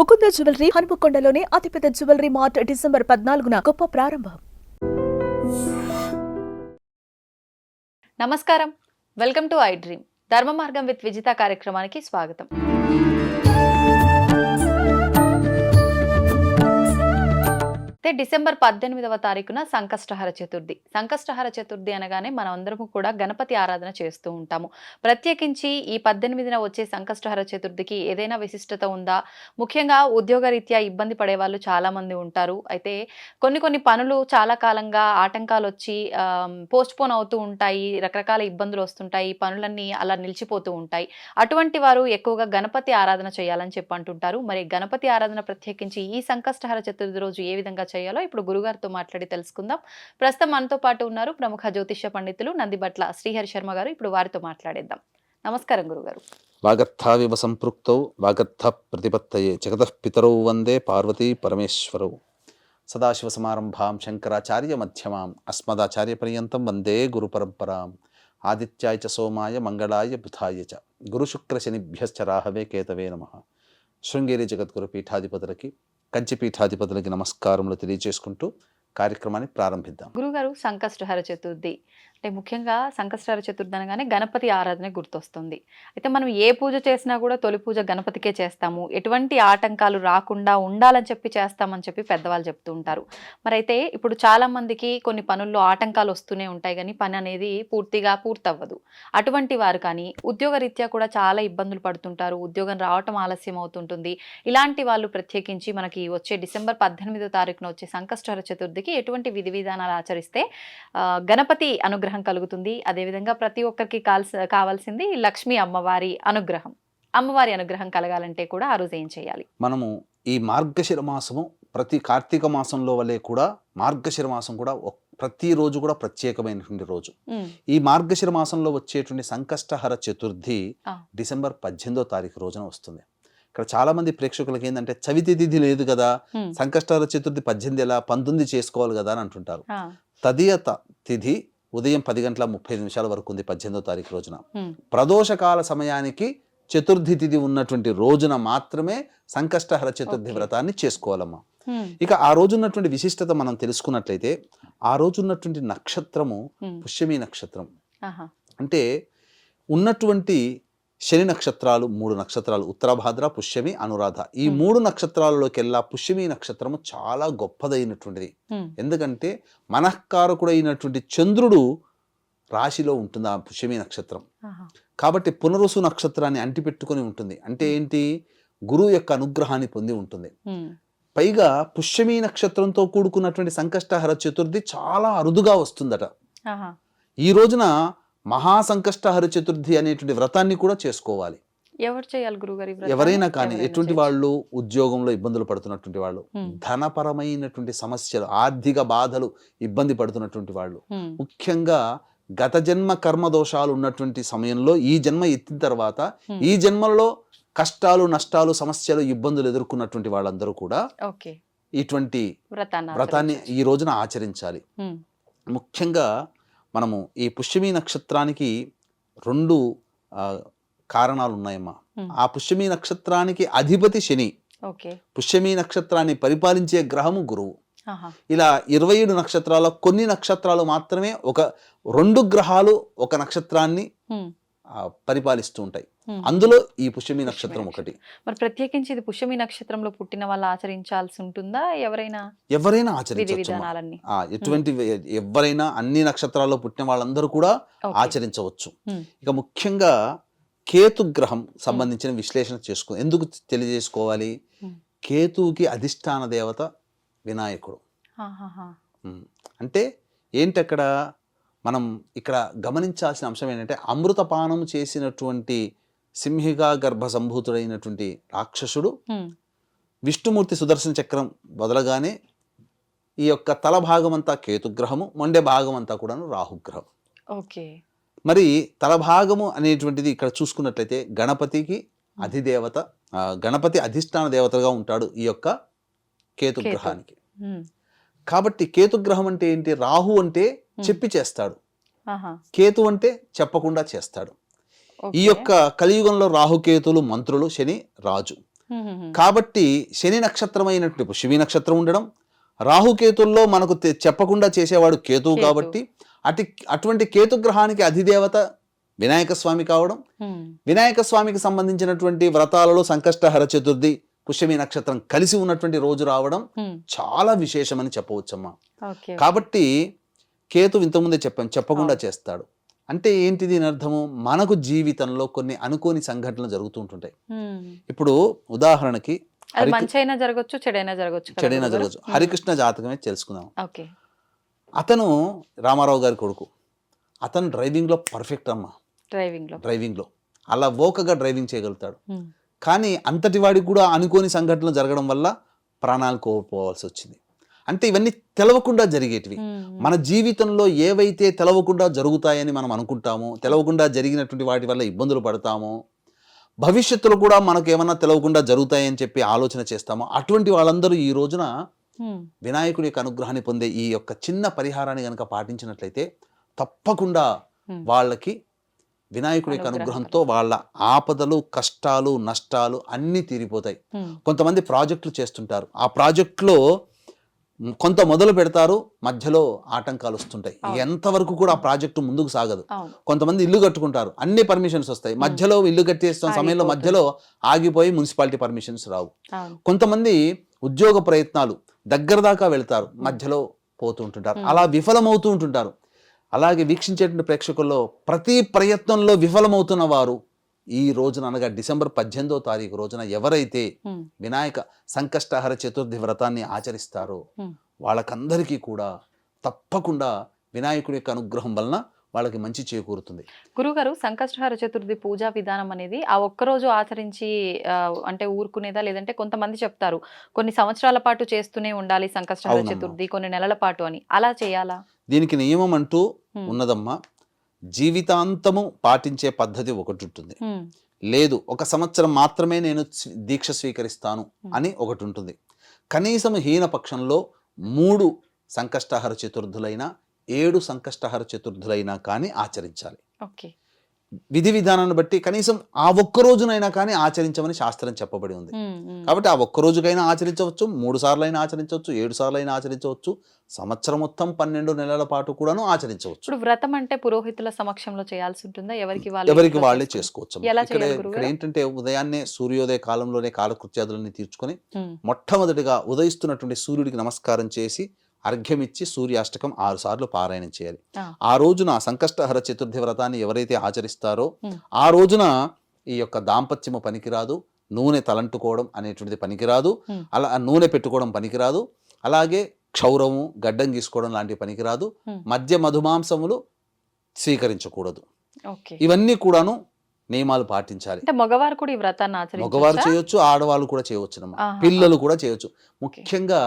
Mukunda jewellery హనుమకొండలోని అతిపెద్ద jewellery mart December 14న గొప్ప ప్రారంభం. నమస్కారం, వెల్కమ్ టు ఐ డ్రీమ్. ధర్మ మార్గం విత్ విజిత కార్యక్రమానికి స్వాగతం. డిసెంబర్ 18వ తారీఖున సంకష్టహర చతుర్థి. సంకష్టహర చతుర్థి అనగానే మనం అందరము కూడా గణపతి ఆరాధన చేస్తూ ఉంటాము. ప్రత్యేకించి ఈ 18న వచ్చే సంకష్టహర చతుర్థికి ఏదైనా విశిష్టత ఉందా? ముఖ్యంగా ఉద్యోగరీత్యా ఇబ్బంది పడే వాళ్ళు చాలా మంది ఉంటారు. అయితే కొన్ని పనులు చాలా కాలంగా ఆటంకాలు వచ్చి పోస్ట్ పోన్ అవుతూ ఉంటాయి, రకరకాల ఇబ్బందులు వస్తుంటాయి, పనులన్నీ అలా నిలిచిపోతూ ఉంటాయి. అటువంటి వారు ఎక్కువగా గణపతి ఆరాధన చేయాలని చెప్పి అంటుంటారు. మరి గణపతి ఆరాధన ప్రత్యేకించి ఈ సంకష్టహర చతుర్థి రోజు ఏ విధంగా చేయాలో ఇప్పుడు గురుగారితో మాట్లాడి తెలుసుకుందాం. ప్రస్తుతం మనతో పాటు ఉన్నారు ప్రముఖ జ్యోతిష్య పండితులు నందిబట్ల శ్రీహరి శర్మ గారు. ఇప్పుడు వారితో మాట్లాడేద్దాం. నమస్కారం గురుగారు. వాగర్థావివ సంపృక్తౌ వాగర్థ ప్రతిపత్తయే జగతః పితరౌ వందే పార్వతీ పరమేశ్వరౌ. సదాశివ సమారంభాం శంకరాచార్య మధ్యమాం అస్మదాచార్య పర్యంతం వందే గురు పరంపరాం. ఆదిత్యాయ చ సోమాయ మంగళాయ బుధాయ చ గురు శుక్ర శనిభ్యశ్చ రాహవే కేతవే నమః. శృంగేరి జగద్గురు పీఠాధిపతులకి, కంచి పీఠాధిపతులకి నమస్కారములు తెలియజేసుకుంటూ కార్యక్రమాన్ని ప్రారంభిద్దాం. గురుగారు, సంకష్టహర చతుర్థి అంటే ముఖ్యంగా సంకష్టహర చతుర్థి అనగానే గణపతి ఆరాధన గుర్తొస్తుంది. అయితే మనం ఏ పూజ చేసినా కూడా తొలి పూజ గణపతికే చేస్తాము. ఎటువంటి ఆటంకాలు రాకుండా ఉండాలని చెప్పి చేస్తామని చెప్పి పెద్దవాళ్ళు చెప్తూ ఉంటారు. మరి అయితే ఇప్పుడు చాలా మందికి కొన్ని పనుల్లో ఆటంకాలు వస్తూనే ఉంటాయి, కానీ పని అనేది పూర్తిగా పూర్తవ్వదు. అటువంటి వారు కానీ ఉద్యోగరీత్యా కూడా చాలా ఇబ్బందులు పడుతుంటారు, ఉద్యోగం రావటం ఆలస్యం అవుతుంటుంది. ఇలాంటి వాళ్ళు ప్రత్యేకించి మనకి వచ్చే డిసెంబర్ 18వ తారీఖున వచ్చే సంకష్టహర చతుర్థికి ఎటువంటి విధి విధానాలు ఆచరిస్తే గణపతి అనుగ్రహం కలుగుతుంది? అదేవిధంగా ప్రతి ఒక్కరికి కావాల్సింది లక్ష్మీ అమ్మవారి అనుగ్రహం. అమ్మవారి అనుగ్రహం కలగాలంటే కూడా ఆ రోజు ఏం చేయాలి? మనము ఈ మార్గశిర మాసము ప్రతి కార్తీక మాసంలో వలె కూడా మార్గశిర మాసం కూడా ప్రతిరోజు కూడా ప్రత్యేకమైనటువంటి రోజు. ఈ మార్గశిర మాసంలో వచ్చేటువంటి సంకష్టహర చతుర్థి డిసెంబర్ 18వ తారీఖు రోజున వస్తుంది. ఇక్కడ చాలా మంది ప్రేక్షకులకి ఏంటంటే చవితి తిథి లేదు కదా, సంకష్టహర చతుర్థి 18 ఎలా 19 చేసుకోవాలి కదా అని అంటుంటారు. తదియత తిథి ఉదయం 10:30 వరకు ఉంది 18వ తారీఖు రోజున. ప్రదోషకాల సమయానికి చతుర్థి తిథి ఉన్నటువంటి రోజున మాత్రమే సంకష్టహర చతుర్థి వ్రతాన్ని చేసుకోవాలమ్మా. ఇక ఆ రోజు ఉన్నటువంటి విశిష్టత మనం తెలుసుకున్నట్లయితే, ఆ రోజు ఉన్నటువంటి నక్షత్రము పుష్యమి నక్షత్రం. అంటే ఉన్నటువంటి శని నక్షత్రాలు 3 నక్షత్రాలు, ఉత్తరాభాద్ర, పుష్యమి, అనురాధ. ఈ 3 నక్షత్రాలలోకెల్లా పుష్యమి నక్షత్రము చాలా గొప్పదైనటువంటిది. ఎందుకంటే మనఃకారకుడైనటువంటి చంద్రుడు రాశిలో ఉంటుంది ఆ పుష్యమి నక్షత్రం. కాబట్టి పునరుసు నక్షత్రాన్ని అంటిపెట్టుకొని ఉంటుంది. అంటే ఏంటి? గురువు యొక్క అనుగ్రహాన్ని పొంది ఉంటుంది. పైగా పుష్యమి నక్షత్రంతో కూడుకున్నటువంటి సంకష్టహర చతుర్థి చాలా అరుదుగా వస్తుందట. ఈ రోజున మహాసంకష్టహర చతుర్థి అనేటువంటి వ్రతాన్ని కూడా చేసుకోవాలి. ఎవరు చేయాలి గురుగారు? ఎవరైనా కానీ, ఎటువంటి వాళ్ళు ఉద్యోగంలో ఇబ్బందులు పడుతున్నటువంటి వాళ్ళు, ధనపరమైనటువంటి సమస్యలు, ఆర్థిక బాధలు ఇబ్బంది పడుతున్నటువంటి వాళ్ళు, ముఖ్యంగా గత జన్మ కర్మ దోషాలు ఉన్నటువంటి సమయంలో ఈ జన్మ ఎత్తిన తర్వాత ఈ జన్మలో కష్టాలు, నష్టాలు, సమస్యలు, ఇబ్బందులు ఎదుర్కొన్నటువంటి వాళ్ళందరూ కూడా ఇటువంటి వ్రతాన్ని ఈ రోజున ఆచరించాలి. ముఖ్యంగా మనము ఈ పుష్యమి నక్షత్రానికి 2 కారణాలు ఉన్నాయమ్మా. ఆ పుష్యమి నక్షత్రానికి అధిపతి శని, పుష్యమి నక్షత్రాన్ని పరిపాలించే గ్రహము గురువు. ఇలా 27 నక్షత్రాల కొన్ని నక్షత్రాలు మాత్రమే 2 గ్రహాలు ఒక నక్షత్రాన్ని పరిపాలిస్తూ ఉంటాయి. అందులో ఈ పుష్యమి నక్షత్రం ఒకటి. మరి ప్రత్యేకించి ఇది పుష్యమి నక్షత్రంలో పుట్టిన వాళ్ళు ఆచరించాల్సి ఉంటుందా? ఎవరైనా ఆచరించవచ్చు. ఎటువంటి ఎవరైనా అన్ని నక్షత్రాల్లో పుట్టిన వాళ్ళందరూ కూడా ఆచరించవచ్చు. ఇక ముఖ్యంగా కేతు గ్రహం సంబంధించిన విశ్లేషణ ఎందుకు తెలియజేసుకోవాలి? కేతువుకి అధిష్టాన దేవత వినాయకుడు. అంటే ఏంటి అక్కడ మనం ఇక్కడ గమనించాల్సిన అంశం ఏంటంటే, అమృతపానం చేసినటువంటి సింహిగా గర్భ సంభూతుడైనటువంటి రాక్షసుడు విష్ణుమూర్తి సుదర్శన చక్రం వదలగానే ఈ యొక్క తల భాగం అంతా కేతుగ్రహము, మొండె భాగం అంతా కూడా రాహుగ్రహం. మరి తల భాగము అనేటువంటిది ఇక్కడ చూసుకున్నట్లయితే గణపతికి అధిదేవత, గణపతి అధిష్టాన దేవతగా ఉంటాడు ఈ యొక్క కేతుగ్రహానికి. కాబట్టి కేతుగ్రహం అంటే ఏంటి? రాహు అంటే చెప్పి చేస్తాడు, కేతు అంటే చెప్పకుండా చేస్తాడు. ఈ యొక్క కలియుగంలో రాహుకేతులు మంత్రులు, శని రాజు. కాబట్టి శని నక్షత్రమైనటువంటి పుష్యమి నక్షత్రం ఉండడం, రాహుకేతుల్లో మనకు చెప్పకుండా చేసేవాడు కేతువు కాబట్టి అటువంటి కేతు గ్రహానికి అధిదేవత వినాయక స్వామి కావడం, వినాయక స్వామికి సంబంధించినటువంటి వ్రతాలలో సంకష్టహర చతుర్థి పుష్యమి నక్షత్రం కలిసి ఉన్నటువంటి రోజు రావడం చాలా విశేషమని చెప్పవచ్చమ్మా. కాబట్టి కేతు ఇంతకుముందే చెప్పకుండా చేస్తాడు అంటే ఏంటిది అర్థము, మనకు జీవితంలో కొన్ని అనుకోని సంఘటనలు జరుగుతూ ఉంటుంటాయి. ఇప్పుడు ఉదాహరణకి మంచైనా జరగచ్చు, చెడైనా జరగచ్చు. హరికృష్ణ జాతకమే తెలుసుకుందాం. అతను రామారావు గారి కొడుకు, అతను డ్రైవింగ్ లో పర్ఫెక్ట్ అమ్మా. డ్రైవింగ్ లో అలా ఓకగా డ్రైవింగ్ చేయగలుగుతాడు. కానీ అంతటి వాడికి కూడా అనుకోని సంఘటనలు జరగడం వల్ల ప్రాణాలు కోల్పోవాల్సి వచ్చింది. అంటే ఇవన్నీ తెలవకుండా జరిగేటివి. మన జీవితంలో ఏవైతే తెలవకుండా జరుగుతాయని మనం అనుకుంటామో, తెలవకుండా జరిగినటువంటి వాటి వల్ల ఇబ్బందులు పడతామో, భవిష్యత్తులో కూడా మనకు ఏమన్నా తెలవకుండా జరుగుతాయని చెప్పి ఆలోచన చేస్తామో, అటువంటి వాళ్ళందరూ ఈ రోజున వినాయకుడి యొక్క అనుగ్రహాన్ని పొందే ఈ యొక్క చిన్న పరిహారాన్ని కనుక పాటించినట్లయితే తప్పకుండా వాళ్ళకి వినాయకుడి యొక్క అనుగ్రహంతో వాళ్ళ ఆపదలు, కష్టాలు, నష్టాలు అన్నీ తీరిపోతాయి. కొంతమంది ప్రాజెక్టులు చేస్తుంటారు, ఆ ప్రాజెక్టులో కొంత మొదలు పెడతారు, మధ్యలో ఆటంకాలు వస్తుంటాయి, ఎంతవరకు కూడా ఆ ప్రాజెక్టు ముందుకు సాగదు. కొంతమంది ఇల్లు కట్టుకుంటారు, అన్ని పర్మిషన్స్ వస్తాయి, మధ్యలో ఇల్లు కట్టేస్తున్న సమయంలో మధ్యలో ఆగిపోయి మున్సిపాలిటీ పర్మిషన్స్ రావు. కొంతమంది ఉద్యోగ ప్రయత్నాలు దగ్గర దాకా వెళ్తారు, మధ్యలో పోతూ ఉంటుంటారు, అలా విఫలమవుతూ ఉంటుంటారు. అలాగే వీక్షించేటువంటి ప్రేక్షకుల్లో ప్రతి ప్రయత్నంలో విఫలమవుతున్న వారు ఈ రోజున అనగా డిసెంబర్ 18వ తారీఖు రోజున ఎవరైతే వినాయక సంకష్టహర చతుర్థి వ్రతాన్ని ఆచరిస్తారో వాళ్ళకందరికీ కూడా తప్పకుండా వినాయకుడి యొక్క అనుగ్రహం వలన వాళ్ళకి మంచి చేకూరుతుంది. గురుగారు, సంకష్టహర చతుర్థి పూజా విధానం అనేది ఆ ఒక్కరోజు ఆచరించి అంటే ఊరుకునేదా, లేదంటే కొంతమంది చెప్తారు కొన్ని సంవత్సరాల పాటు చేస్తూనే ఉండాలి సంకష్టహర చతుర్థి, కొన్ని నెలల పాటు అని, అలా చేయాలా? దీనికి నియమం అంటూ ఉన్నదమ్మా. జీవితాంతము పాటించే పద్ధతి ఒకటి ఉంటుంది, లేదు ఒక సంవత్సరం మాత్రమే నేను దీక్ష స్వీకరిస్తాను అని ఒకటి ఉంటుంది. కనీసం హీన పక్షంలో 3 సంకష్టహర చతుర్థులైనా 7 సంకష్టహర చతుర్థులైనా కానీ ఆచరించాలి. విధి విధానాన్ని బట్టి కనీసం ఆ ఒక్క రోజునైనా కానీ ఆచరించమని శాస్త్రం చెప్పబడి ఉంది. కాబట్టి ఆ ఒక్క రోజుకైనా ఆచరించవచ్చు, 3 సార్లు అయినా ఆచరించవచ్చు, 7 సార్లు అయినా ఆచరించవచ్చు, సంవత్సరం మొత్తం 12 నెలల పాటు కూడాను ఆచరించవచ్చు. ఇప్పుడు వ్రతం అంటే పురోహితుల సమక్షంలో చేయాల్సి ఉంటుందా, ఎవరికి వాళ్ళే చేసుకోవచ్చు. ఇక్కడ ఏంటంటే ఉదయాన్నే సూర్యోదయ కాలంలోనే కాలకృత్యాదులన్నీ తీర్చుకొని మొట్టమొదటిగా ఉదయిస్తున్నటువంటి సూర్యుడికి నమస్కారం చేసి అర్ఘ్యమిచ్చి సూర్యాష్టకం 6 సార్లు పారాయణం చేయాలి. ఆ రోజున సంకష్టహర చతుర్థి వ్రతాన్ని ఎవరైతే ఆచరిస్తారో ఆ రోజున ఈ యొక్క దాంపత్యము పనికిరాదు, నూనె తలంటుకోవడం అనేటువంటిది పనికిరాదు, అలా నూనె పెట్టుకోవడం పనికిరాదు, అలాగే క్షౌరము, గడ్డం గీసుకోవడం లాంటివి పనికిరాదు, మద్య మధుమాంసములు స్వీకరించకూడదు. ఇవన్నీ కూడాను నియమాలు పాటించాలి. మగవారు కూడా ఈ వ్రతాన్ని మగవారు చేయొచ్చు, ఆడవాళ్ళు కూడా చేయవచ్చు, పిల్లలు కూడా చేయొచ్చు. ముఖ్యంగా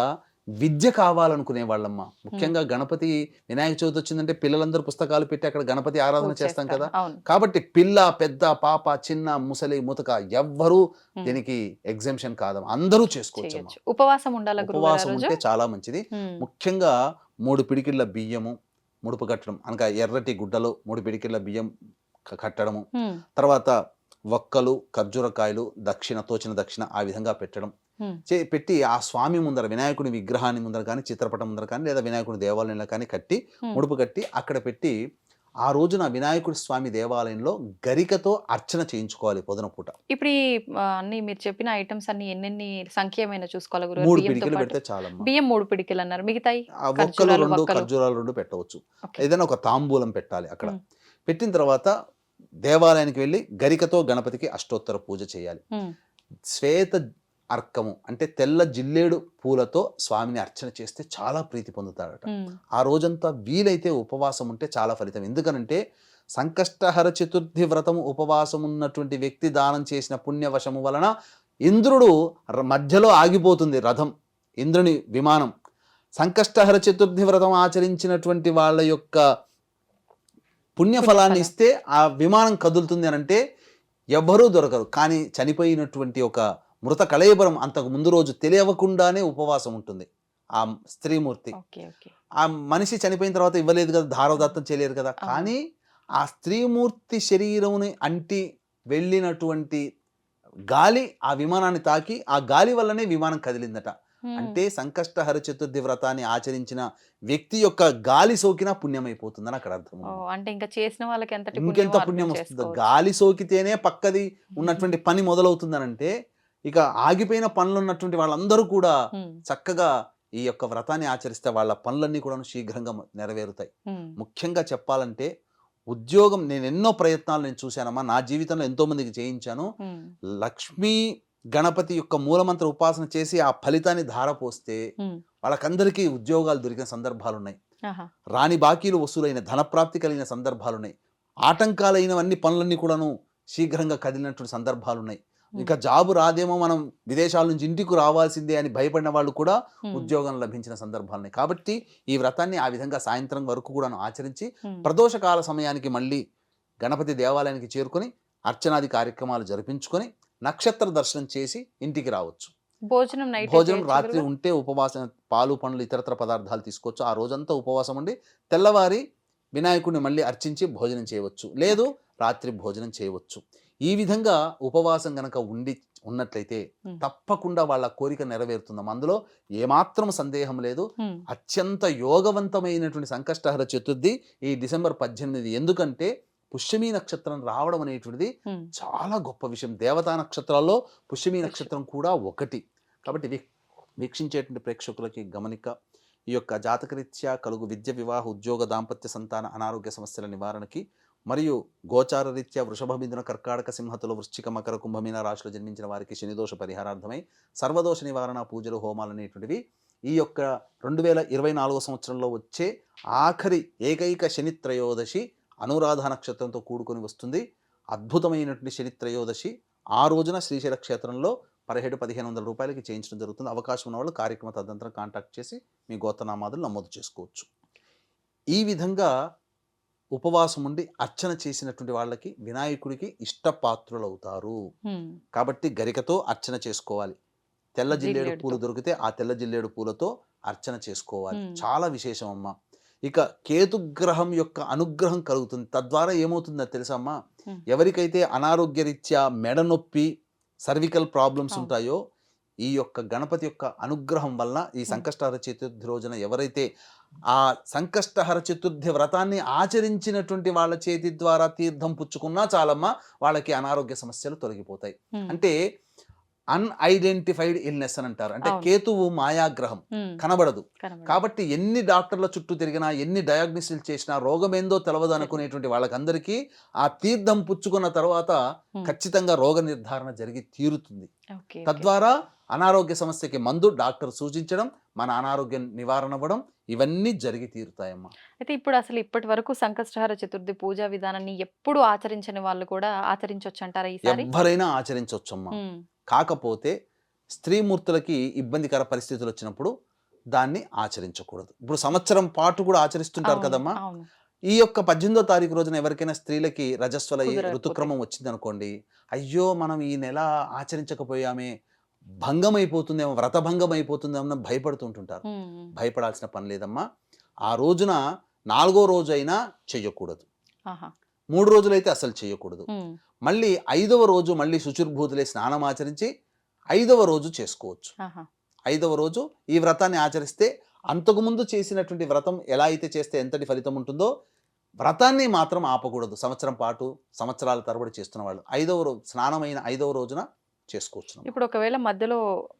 విద్య కావాలనుకునే వాళ్ళమ్మా. ముఖ్యంగా గణపతి వినాయక చవితి వచ్చిందంటే పిల్లలందరూ పుస్తకాలు పెట్టి అక్కడ గణపతి ఆరాధన చేస్తాం కదా. కాబట్టి పిల్ల, పెద్ద, పాప, చిన్న, ముసలి, ముతక ఎవ్వరూ దీనికి ఎగ్జామ్షన్ కాదమ్మా, అందరూ చేసుకోవచ్చు. ఉపవాసం ఉంటే చాలా మంచిది. ముఖ్యంగా 3 పిడికిళ్ళ బియ్యము ముడుపు కట్టడం, అనగా ఎర్రటి గుడ్డలో 3 పిడికిళ్ళ బియ్యం కట్టడము, తర్వాత వక్కలు, ఖర్జూరకాయలు, తోచిన దక్షిణ ఆ విధంగా పెట్టడం పెట్టి ఆ స్వామి ముందర, వినాయకుడి విగ్రహాన్ని ముందర కానీ, చిత్రపటం ముందర కానీ, లేదా వినాయకుడి దేవాలయంలో కానీ కట్టి ముడుపు కట్టి అక్కడ పెట్టి ఆ రోజున వినాయకుడి స్వామి దేవాలయంలో గరికతో అర్చన చేయించుకోవాలి పొద్దున పూట. ఇప్పుడు అన్ని మీరు చెప్పిన ఐటమ్స్ అన్ని ఎన్నెన్ని సంఖ్య ఏమైనా చూసుకోవాలి? 3 పిడికిలు పెడితే చాలా. బియ్యం 3 పిడికిలు అన్నారు, మిగతాయి ఒక్కలు 2, ఖర్జూరాలు 2 పెట్టవచ్చు. ఏదైనా ఒక తాంబూలం పెట్టాలి. అక్కడ పెట్టిన తర్వాత దేవాలయానికి వెళ్ళి గరికతో గణపతికి అష్టోత్తర పూజ చేయాలి. శ్వేత అర్కము అంటే తెల్ల జిల్లేడు పూలతో స్వామిని అర్చన చేస్తే చాలా ప్రీతి పొందుతాడట. ఆ రోజంతా వీలైతే ఉపవాసం ఉంటే చాలా ఫలితం. ఎందుకనంటే సంకష్టహర చతుర్థి వ్రతము ఉపవాసం ఉన్నటువంటి వ్యక్తి దానం చేసిన పుణ్యవశము వలన ఇంద్రుడు మధ్యలో ఆగిపోతుంది రథం, ఇంద్రుని విమానం. సంకష్టహర చతుర్థి వ్రతం ఆచరించినటువంటి వాళ్ళ యొక్క పుణ్యఫలాన్ని ఇస్తే ఆ విమానం కదులుతుంది అని అంటే ఎవ్వరూ దొరకరు. కానీ చనిపోయినటువంటి ఒక మృత కళేబరం అంతకు ముందు రోజు తెలియకుండానే ఉపవాసం ఉంటుంది ఆ స్త్రీమూర్తి. ఆ మనిషి చనిపోయిన తర్వాత ఇవ్వలేదు కదా, ధారదత్తం చేయలేరు కదా. కానీ ఆ స్త్రీమూర్తి శరీరముని అంటి వెళ్ళినటువంటి గాలి ఆ విమానాన్ని తాకి ఆ గాలి వల్లనే విమానం కదిలిందట. అంటే సంకష్టహర చతుర్థి వ్రతాన్ని ఆచరించిన వ్యక్తి యొక్క గాలి సోకినా పుణ్యమైపోతుందని అక్కడ అర్థం. అంటే ఇంకా చేసిన వాళ్ళకి ఎంతటి ఇంకెంత పుణ్యం వస్తుందో, గాలి సోకితేనే పక్కది ఉన్నటువంటి పని మొదలవుతుందనంటే ఇక ఆగిపోయిన పనులు ఉన్నటువంటి వాళ్ళందరూ కూడా చక్కగా ఈ యొక్క వ్రతాన్ని ఆచరిస్తే వాళ్ళ పనులన్నీ కూడా శీఘ్రంగా నెరవేరుతాయి. ముఖ్యంగా చెప్పాలంటే ఉద్యోగం, నేను ఎన్నో ప్రయత్నాలు నేను చూశానమ్మా, నా జీవితంలో ఎంతో మందికి చేయించాను. లక్ష్మీ గణపతి యొక్క మూలమంత్ర ఉపాసన చేసి ఆ ఫలితాన్ని ధారపోస్తే వాళ్ళకందరికీ ఉద్యోగాలు దొరికిన సందర్భాలు ఉన్నాయి. రాని బాకీలు వసూలైన, ధనప్రాప్తి కలిగిన సందర్భాలు ఉన్నాయి. ఆటంకాలైనవన్నీ పనులన్నీ కూడాను శీఘ్రంగా కదిలినటువంటి సందర్భాలు ఉన్నాయి. ఇంకా జాబు రాదేమో, మనం విదేశాల నుంచి ఇంటికి రావాల్సిందే అని భయపడిన వాళ్ళు కూడా ఉద్యోగం లభించిన సందర్భాలు ఉన్నాయి. కాబట్టి ఈ వ్రతాన్ని ఆ విధంగా సాయంత్రం వరకు కూడా ఆచరించి ప్రదోషకాల సమయానికి మళ్ళీ గణపతి దేవాలయానికి చేరుకొని అర్చనాది కార్యక్రమాలు జరిపించుకొని నక్షత్ర దర్శనం చేసి ఇంటికి రావచ్చు. భోజనం రాత్రి ఉంటే ఉపవాసం, పాలు పండ్లు ఇతరత్ర పదార్థాలు తీసుకోవచ్చు. ఆ రోజంతా ఉపవాసం ఉండి తెల్లవారి వినాయకుడిని మళ్ళీ అర్చించి భోజనం చేయవచ్చు, లేదు రాత్రి భోజనం చేయవచ్చు. ఈ విధంగా ఉపవాసం గనక ఉన్నట్లయితే తప్పకుండా వాళ్ళ కోరిక నెరవేరుతుందాం. అందులో ఏమాత్రం సందేహం లేదు. అత్యంత యోగవంతమైనటువంటి సంకష్టహర చతుర్థి ఈ డిసెంబర్ 18. ఎందుకంటే పుష్యమీ నక్షత్రం రావడం అనేటువంటిది చాలా గొప్ప విషయం. దేవతా నక్షత్రాల్లో పుష్యమీ నక్షత్రం కూడా ఒకటి. కాబట్టి వీక్షించేటువంటి ప్రేక్షకులకి గమనిక, ఈ యొక్క జాతకరీత్యా కలుగు విద్య, వివాహ, ఉద్యోగ, దాంపత్య, సంతాన, అనారోగ్య సమస్యల నివారణకి మరియు గోచార రీత్యా వృషభ, మిథున, కర్కాటక, సింహతుల, వృశ్చిక, మకర, కుంభమీన రాశిలో జన్మించిన వారికి శనిదోష పరిహారార్థమై సర్వదోష నివారణ పూజలు, హోమాలు అనేటువంటివి ఈ యొక్క 2024 సంవత్సరంలో వచ్చే ఆఖరి ఏకైక శని త్రయోదశి అనురాధ నక్షత్రంతో కూడుకొని వస్తుంది. అద్భుతమైనటువంటి శని త్రయోదశి ఆ రోజున శ్రీశైల క్షేత్రంలో 1700-1500 రూపాయలకి చేయించడం జరుగుతుంది. అవకాశం ఉన్న వాళ్ళు కార్యక్రమ తదనంతరం కాంటాక్ట్ చేసి మీ గోత్రనామాదులు నమోదు చేసుకోవచ్చు. ఈ విధంగా ఉపవాసం ఉండి అర్చన చేసినటువంటి వాళ్ళకి వినాయకుడికి ఇష్టపాత్రులు అవుతారు. కాబట్టి గరికతో అర్చన చేసుకోవాలి. తెల్ల జిల్లేడు పూలు దొరికితే ఆ తెల్ల జిల్లేడు పూలతో అర్చన చేసుకోవాలి. చాలా విశేషం అమ్మా. ఇక కేతుగ్రహం యొక్క అనుగ్రహం కలుగుతుంది. తద్వారా ఏమవుతుందో తెలుసమ్మా, ఎవరికైతే అనారోగ్య రీత్యా మెడ నొప్పి, సర్వికల్ ప్రాబ్లమ్స్ ఉంటాయో, ఈ యొక్క గణపతి యొక్క అనుగ్రహం వలన ఈ సంకష్టహర చతుర్థి రోజున ఎవరైతే ఆ సంకష్టహర చతుర్థి వ్రతాన్ని ఆచరించినటువంటి వాళ్ళ చేతి ద్వారా తీర్థం పుచ్చుకున్నా చాలమ్మా, వాళ్ళకి అనారోగ్య సమస్యలు తొలగిపోతాయి. అంటే అన్ఐడెంటిఫైడ్ ఇల్నెస్ అని అంటారు. అంటే కేతువు మాయాగ్రహం, కనబడదు. కాబట్టి ఎన్ని డాక్టర్ల చుట్టూ తిరిగినా, ఎన్ని డయాగ్నోసిస్ చేసినా రోగం ఏందో తెలవదు అనుకునేటువంటి వాళ్ళకందరికీ ఆ తీర్థం పుచ్చుకున్న తర్వాత ఖచ్చితంగా రోగ నిర్ధారణ జరిగి తీరుతుంది. తద్వారా అనారోగ్య సమస్యకి మందు డాక్టర్ సూచించడం, మన అనారోగ్యం నివారణ అవ్వడం, ఇవన్నీ జరిగి తీరుతాయమ్మా. అయితే ఇప్పుడు అసలు ఇప్పటి వరకు సంకష్టహర చతుర్థి పూజా విధానాన్ని ఎప్పుడు ఆచరించని వాళ్ళు కూడా ఆచరించవచ్చు అంటారా? ఈసారి ఎవరైనా ఆచరించవచ్చమ్మా. కాకపోతే స్త్రీమూర్తులకి ఇబ్బందికర పరిస్థితులు వచ్చినప్పుడు దాన్ని ఆచరించకూడదు. ఇప్పుడు సంవత్సరం పాటు కూడా ఆచరిస్తుంటారు కదమ్మా. ఈ యొక్క 18వ తారీఖు రోజున ఎవరికైనా స్త్రీలకి రజస్వల ఋతుక్రమం వచ్చింది అనుకోండి, అయ్యో మనం ఈ నెల ఆచరించకపోయామే, భంగం అయిపోతుందేమో, వ్రత భంగం అయిపోతుందేమో భయపడుతుంటుంటారు. భయపడాల్సిన పని లేదమ్మా. ఆ రోజున 4వ రోజు అయినా చెయ్యకూడదు, 3 రోజులైతే అసలు చేయకూడదు. మళ్ళీ 5వ రోజు మళ్ళీ శుచిర్భూతులే స్నానం ఆచరించి 5వ రోజు చేసుకోవచ్చు. 5వ రోజు ఈ వ్రతాన్ని ఆచరిస్తే అంతకుముందు చేసినటువంటి వ్రతం ఎలా అయితే చేస్తే ఎంతటి ఫలితం ఉంటుందో వ్రతాన్ని మాత్రం ఆపకూడదు. సంవత్సరం పాటు, సంవత్సరాల తరబడి చేస్తున్న వాళ్ళు 5వ రోజు స్నానమైన 5వ రోజున చేసుకోవచ్చు. ఇప్పుడు ఒకవేళ మధ్యలో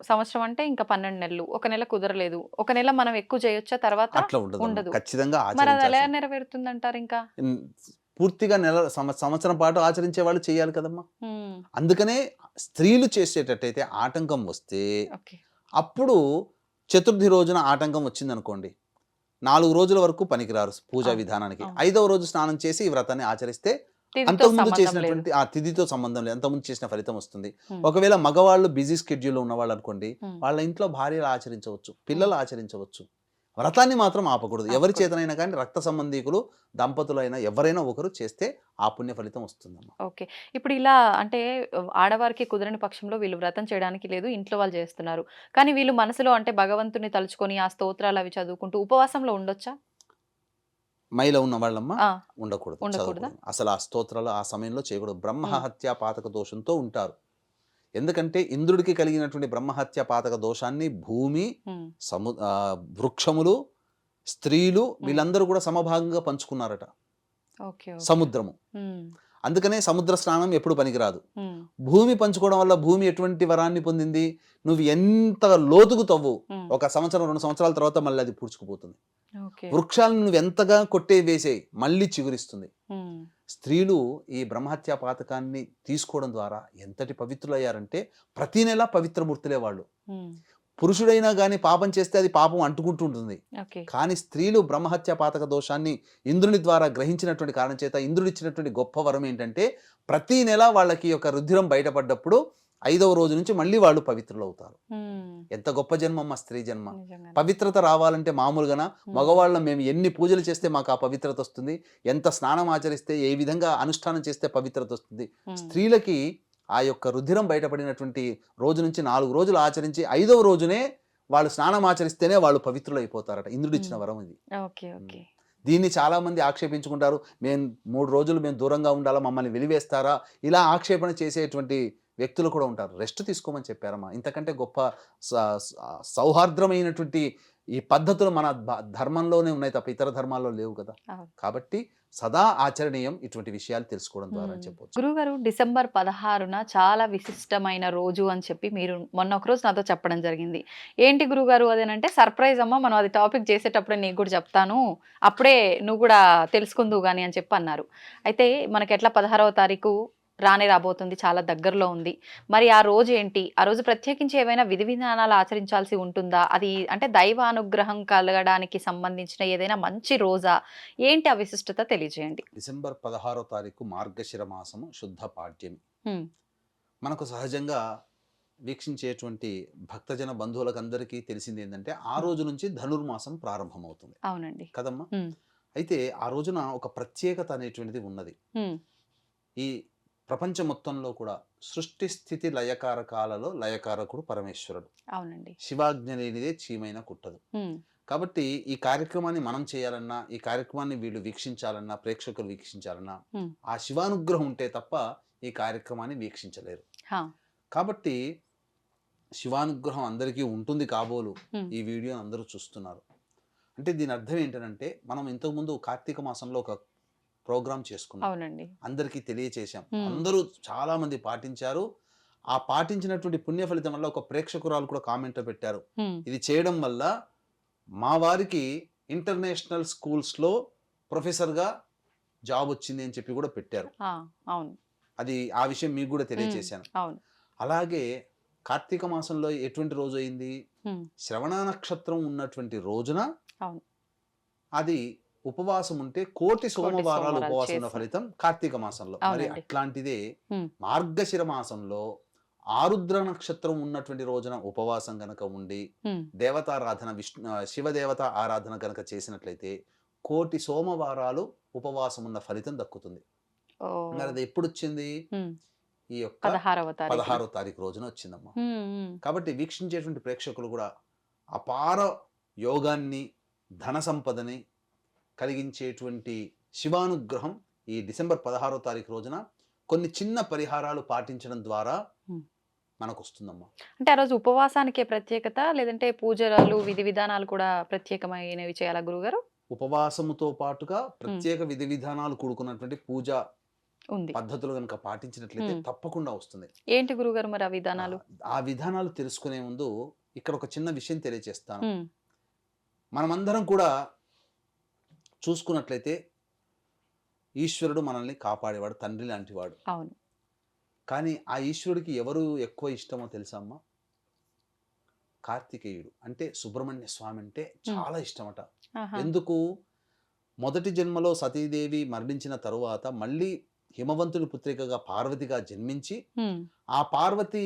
సంవత్సరం అంటే ఇంకా 12 నెలలు, ఒక నెల కుదరలేదు, ఒక నెల మనం ఎక్కువ చేయొచ్చా? తర్వాత అట్లా ఉండదు, ఖచ్చితంగా ఎలా నెరవేరుతుంది అంటారు? ఇంకా పూర్తిగా సంవత్సరం పాటు ఆచరించే వాళ్ళు చేయాలి కదమ్మా. అందుకనే స్త్రీలు చేసేటట్టయితే ఆటంకం వస్తే అప్పుడు చతుర్థి రోజున ఆటంకం వచ్చింది అనుకోండి, 4 రోజుల వరకు పనికిరారు పూజా విధానానికి. 5వ రోజు స్నానం చేసి ఈ వ్రతాన్ని ఆచరిస్తే అంతకుముందు చేసినటువంటి ఆ తిథితో సంబంధం లేదు, అంతకుముందు చేసిన ఫలితం వస్తుంది. ఒకవేళ మగవాళ్ళు బిజీ స్కెడ్యూల్లో ఉన్నవాళ్ళు అనుకోండి, వాళ్ళ ఇంట్లో భార్యలు ఆచరించవచ్చు, పిల్లలు ఆచరించవచ్చు. వ్రతాన్ని మాత్రం ఆపకూడదు. ఎవరి చేతనైనా కానీ రక్త సంబంధీకులు, దంపతులైనా ఎవరైనా ఒకరు చేస్తే ఆ పుణ్య ఫలితం వస్తుందమ్మా. ఓకే. ఇప్పుడు ఇలా అంటే ఆడవారికి కుదరని పక్షంలో వీళ్ళు వ్రతం చేయడానికి లేదు, ఇంట్లో వాళ్ళు చేస్తున్నారు, కానీ వీళ్ళు మనసులో అంటే భగవంతుని తలుచుకొని ఆ స్తోత్రాలు అవి చదువుకుంటూ ఉపవాసంలో ఉండొచ్చా? మైల ఉన్న వాళ్ళమ్మా ఉండకూడదు. అసలు ఆ స్తోత్రాలు ఆ సమయంలో చేయకూడదు. బ్రహ్మహత్య పాతక దోషంతో ఉంటారు. ఎందుకంటే ఇంద్రుడికి కలిగినటువంటి బ్రహ్మహత్య పాతక దోషాన్ని భూమి, వృక్షములు, స్త్రీలు వీళ్ళందరూ కూడా సమభాగంగా పంచుకున్నారట. సముద్రము, అందుకనే సముద్ర స్నానం ఎప్పుడు పనికిరాదు. భూమి పంచుకోవడం వల్ల భూమి ఎటువంటి వరాన్ని పొందింది, నువ్వు ఎంత లోతుకు తవ్వు 1 సంవత్సరం 2 సంవత్సరాల తర్వాత మళ్ళీ అది పూడ్చుకుపోతుంది. వృక్షాలను నువ్వు ఎంతగా కొట్టే వేసే మళ్ళీ చిగురిస్తుంది. స్త్రీలు ఈ బ్రహ్మహత్యా పాతకాన్ని తీసుకోవడం ద్వారా ఎంతటి పవిత్రులయ్యారంటే ప్రతి నెల పవిత్రమూర్తులే వాళ్ళు. పురుషుడైనా కానీ పాపం చేస్తే అది పాపం అంటుకుంటుంటుంది. కానీ స్త్రీలు బ్రహ్మహత్య పాతక దోషాన్ని ఇంద్రుని ద్వారా గ్రహించినటువంటి కారణం చేత ఇంద్రుడు ఇచ్చినటువంటి గొప్ప వరం ఏంటంటే ప్రతి నెల వాళ్ళకి యొక్క రుధిరం బయటపడ్డప్పుడు 5వ రోజు నుంచి మళ్ళీ వాళ్ళు పవిత్రులు అవుతారు. ఎంత గొప్ప జన్మమ్మ స్త్రీ జన్మ. పవిత్రత రావాలంటే మామూలుగా మగవాళ్ళం మేము ఎన్ని పూజలు చేస్తే మాకు ఆ పవిత్రత వస్తుంది, ఎంత స్నానం ఆచరిస్తే ఏ విధంగా అనుష్ఠానం చేస్తే పవిత్రత వస్తుంది. స్త్రీలకి ఆ యొక్క రుధిరం బయటపడినటువంటి రోజు నుంచి 4 రోజులు ఆచరించి 5వ రోజునే వాళ్ళు స్నానం ఆచరిస్తేనే వాళ్ళు పవిత్రులు అయిపోతారట. ఇంద్రుడు ఇచ్చిన వరం ఇది. దీన్ని చాలా మంది ఆక్షేపించుకుంటారు. మేము 3 రోజులు మేము దూరంగా ఉండాలా, మమ్మల్ని వెలివేస్తారా, ఇలా ఆక్షేపణ చేసేటువంటి వ్యక్తులు కూడా ఉంటారు. రెస్ట్ తీసుకోమని చెప్పారమ్మా. ఇంతకంటే గొప్ప సౌహార్ద్రమైనటువంటి ఈ పద్ధతులు మన ధర్మంలోనే ఉన్నాయి తప్ప ఇతర ధర్మాల్లో లేవు కదా. కాబట్టి సదా ఆచరణీయం ఇటువంటి విషయాలు తెలుసుకోవడం ద్వారా చెప్పవచ్చు. గురుగారు, డిసెంబర్ 16న చాలా విశిష్టమైన రోజు అని చెప్పి మీరు మొన్న ఒక రోజు నాతో చెప్పడం జరిగింది. ఏంటి గురుగారు అదేనంటే, సర్ప్రైజ్ అమ్మ, మనం అది టాపిక్ చేసేటప్పుడే నీకు కూడా చెప్తాను, అప్పుడే నువ్వు కూడా తెలుసుకుందువు కానీ అని చెప్పి అన్నారు. అయితే మనకి ఎట్లా 16వ తారీఖు రాబోతుంది, చాలా దగ్గరలో ఉంది. మరి ఆ రోజు ఏంటి, ఆ రోజు ప్రత్యేకించి ఏవైనా విధి విధానాలు ఆచరించాల్సి ఉంటుందా, అది అంటే దైవానుగ్రహం కలగడానికి సంబంధించిన ఏదైనా మంచి రోజా, ఏంటి ఆ విశిష్టత తెలియజేయండి. డిసెంబర్ 16వ తారీఖు మార్గశిర మాసము శుద్ధ పాడ్యమి. మనకు సహజంగా వీక్షించేటువంటి భక్తజన బంధువులకు అందరికీ తెలిసింది ఏంటంటే ఆ రోజు నుంచి ధనుర్మాసం ప్రారంభమవుతుంది. అవునండి కదమ్మా. అయితే ఆ రోజున ఒక ప్రత్యేకత అనేటువంటిది ఉన్నది. ఈ ప్రపంచం మొత్తంలో కూడా సృష్టి స్థితి లయకారకాలలో లయకారకుడు పరమేశ్వరుడు. అవునండి. శివాజ్ఞ లేనిదే చీమైనా కుట్టదు. కాబట్టి ఈ కార్యక్రమాన్ని మనం చేయాలన్నా, ఈ కార్యక్రమాన్ని వీళ్ళు వీక్షించాలన్నా, ప్రేక్షకులు వీక్షించాలన్నా ఆ శివానుగ్రహం ఉంటే తప్ప ఈ కార్యక్రమాన్ని వీక్షించలేరు. కాబట్టి శివానుగ్రహం అందరికీ ఉంటుంది కాబోలు ఈ వీడియో అందరూ చూస్తున్నారు. అంటే దీని అర్థం ఏంటంటే, మనం ఇంతకుముందు కార్తీక మాసంలో ఒక ప్రోగ్రామ్ చేసుకున్నాం, అందరికీ తెలియచేశాం, అందరూ చాలా మంది పాటించారు. ఆ పాటించినటువంటి పుణ్య ఫలితం వల్ల ఒక ప్రేక్షకురాలు కూడా కామెంట్ పెట్టారు, ఇది చేయడం వల్ల మా వారికి ఇంటర్నేషనల్ స్కూల్స్ లో ప్రొఫెసర్ గా జాబ్ వచ్చింది అని చెప్పి కూడా పెట్టారు. అది ఆ విషయం మీకు కూడా తెలియచేశాను. అలాగే కార్తీక మాసంలో ఎటువంటి రోజు అయింది, శ్రవణ నక్షత్రం ఉన్నటువంటి రోజున అది ఉపవాసం ఉంటే 1,000,000 సోమవారాలు ఉపవాసం ఉన్న ఫలితం కార్తీక మాసంలో. మరి అట్లాంటిదే మార్గశిర మాసంలో ఆరుద్ర నక్షత్రం ఉన్నటువంటి రోజున ఉపవాసం గనక ఉండి దేవతారాధన శివదేవత ఆరాధన గనక చేసినట్లయితే 1,000,000 సోమవారాలు ఉపవాసం ఉన్న ఫలితం దక్కుతుంది. మరి అది ఎప్పుడు వచ్చింది, ఈ యొక్క 16వ తారీఖు రోజున వచ్చిందమ్మా. కాబట్టి వీక్షించేటువంటి ప్రేక్షకులు కూడా అపార యోగాన్ని, ధన సంపదని కలిగించేటువంటి శివానుగ్రహం ఈ డిసెంబర్ 16వ తారీఖు రోజున కొన్ని చిన్న పరిహారాలు పాటించడం ద్వారా మనకు వస్తుందమ్మా. అంటే ఆ రోజు ఉపవాసానికే ప్రత్యేకత, లేదంటే పూజలు విధి విధానాలు కూడా ప్రత్యేకమైనవి చేయాలా గురుగారు? ఉపవాసముతో పాటుగా ప్రత్యేక విధి విధానాలు కూడుకున్నటువంటి పూజ పద్ధతులు కనుక పాటించినట్లయితే తప్పకుండా వస్తుంది. ఏంటి గురుగారు మరి ఆ విధానాలు? ఆ విధానాలు తెలుసుకునే ముందు ఇక్కడ ఒక చిన్న విషయం తెలియజేస్తాను. మనమందరం కూడా చూసుకున్నట్లయితే ఈశ్వరుడు మనల్ని కాపాడేవాడు, తండ్రి లాంటి వాడు. అవును. కానీ ఆ ఈశ్వరుడికి ఎవరు ఎక్కువ ఇష్టమో తెలుసా అమ్మా? కార్తికేయుడు అంటే సుబ్రహ్మణ్య స్వామి అంటే చాలా ఇష్టమట. ఎందుకు? మొదటి జన్మలో సతీదేవి మరణించిన తరువాత మళ్ళీ హిమవంతుని పుత్రికగా పార్వతిగా జన్మించి ఆ పార్వతి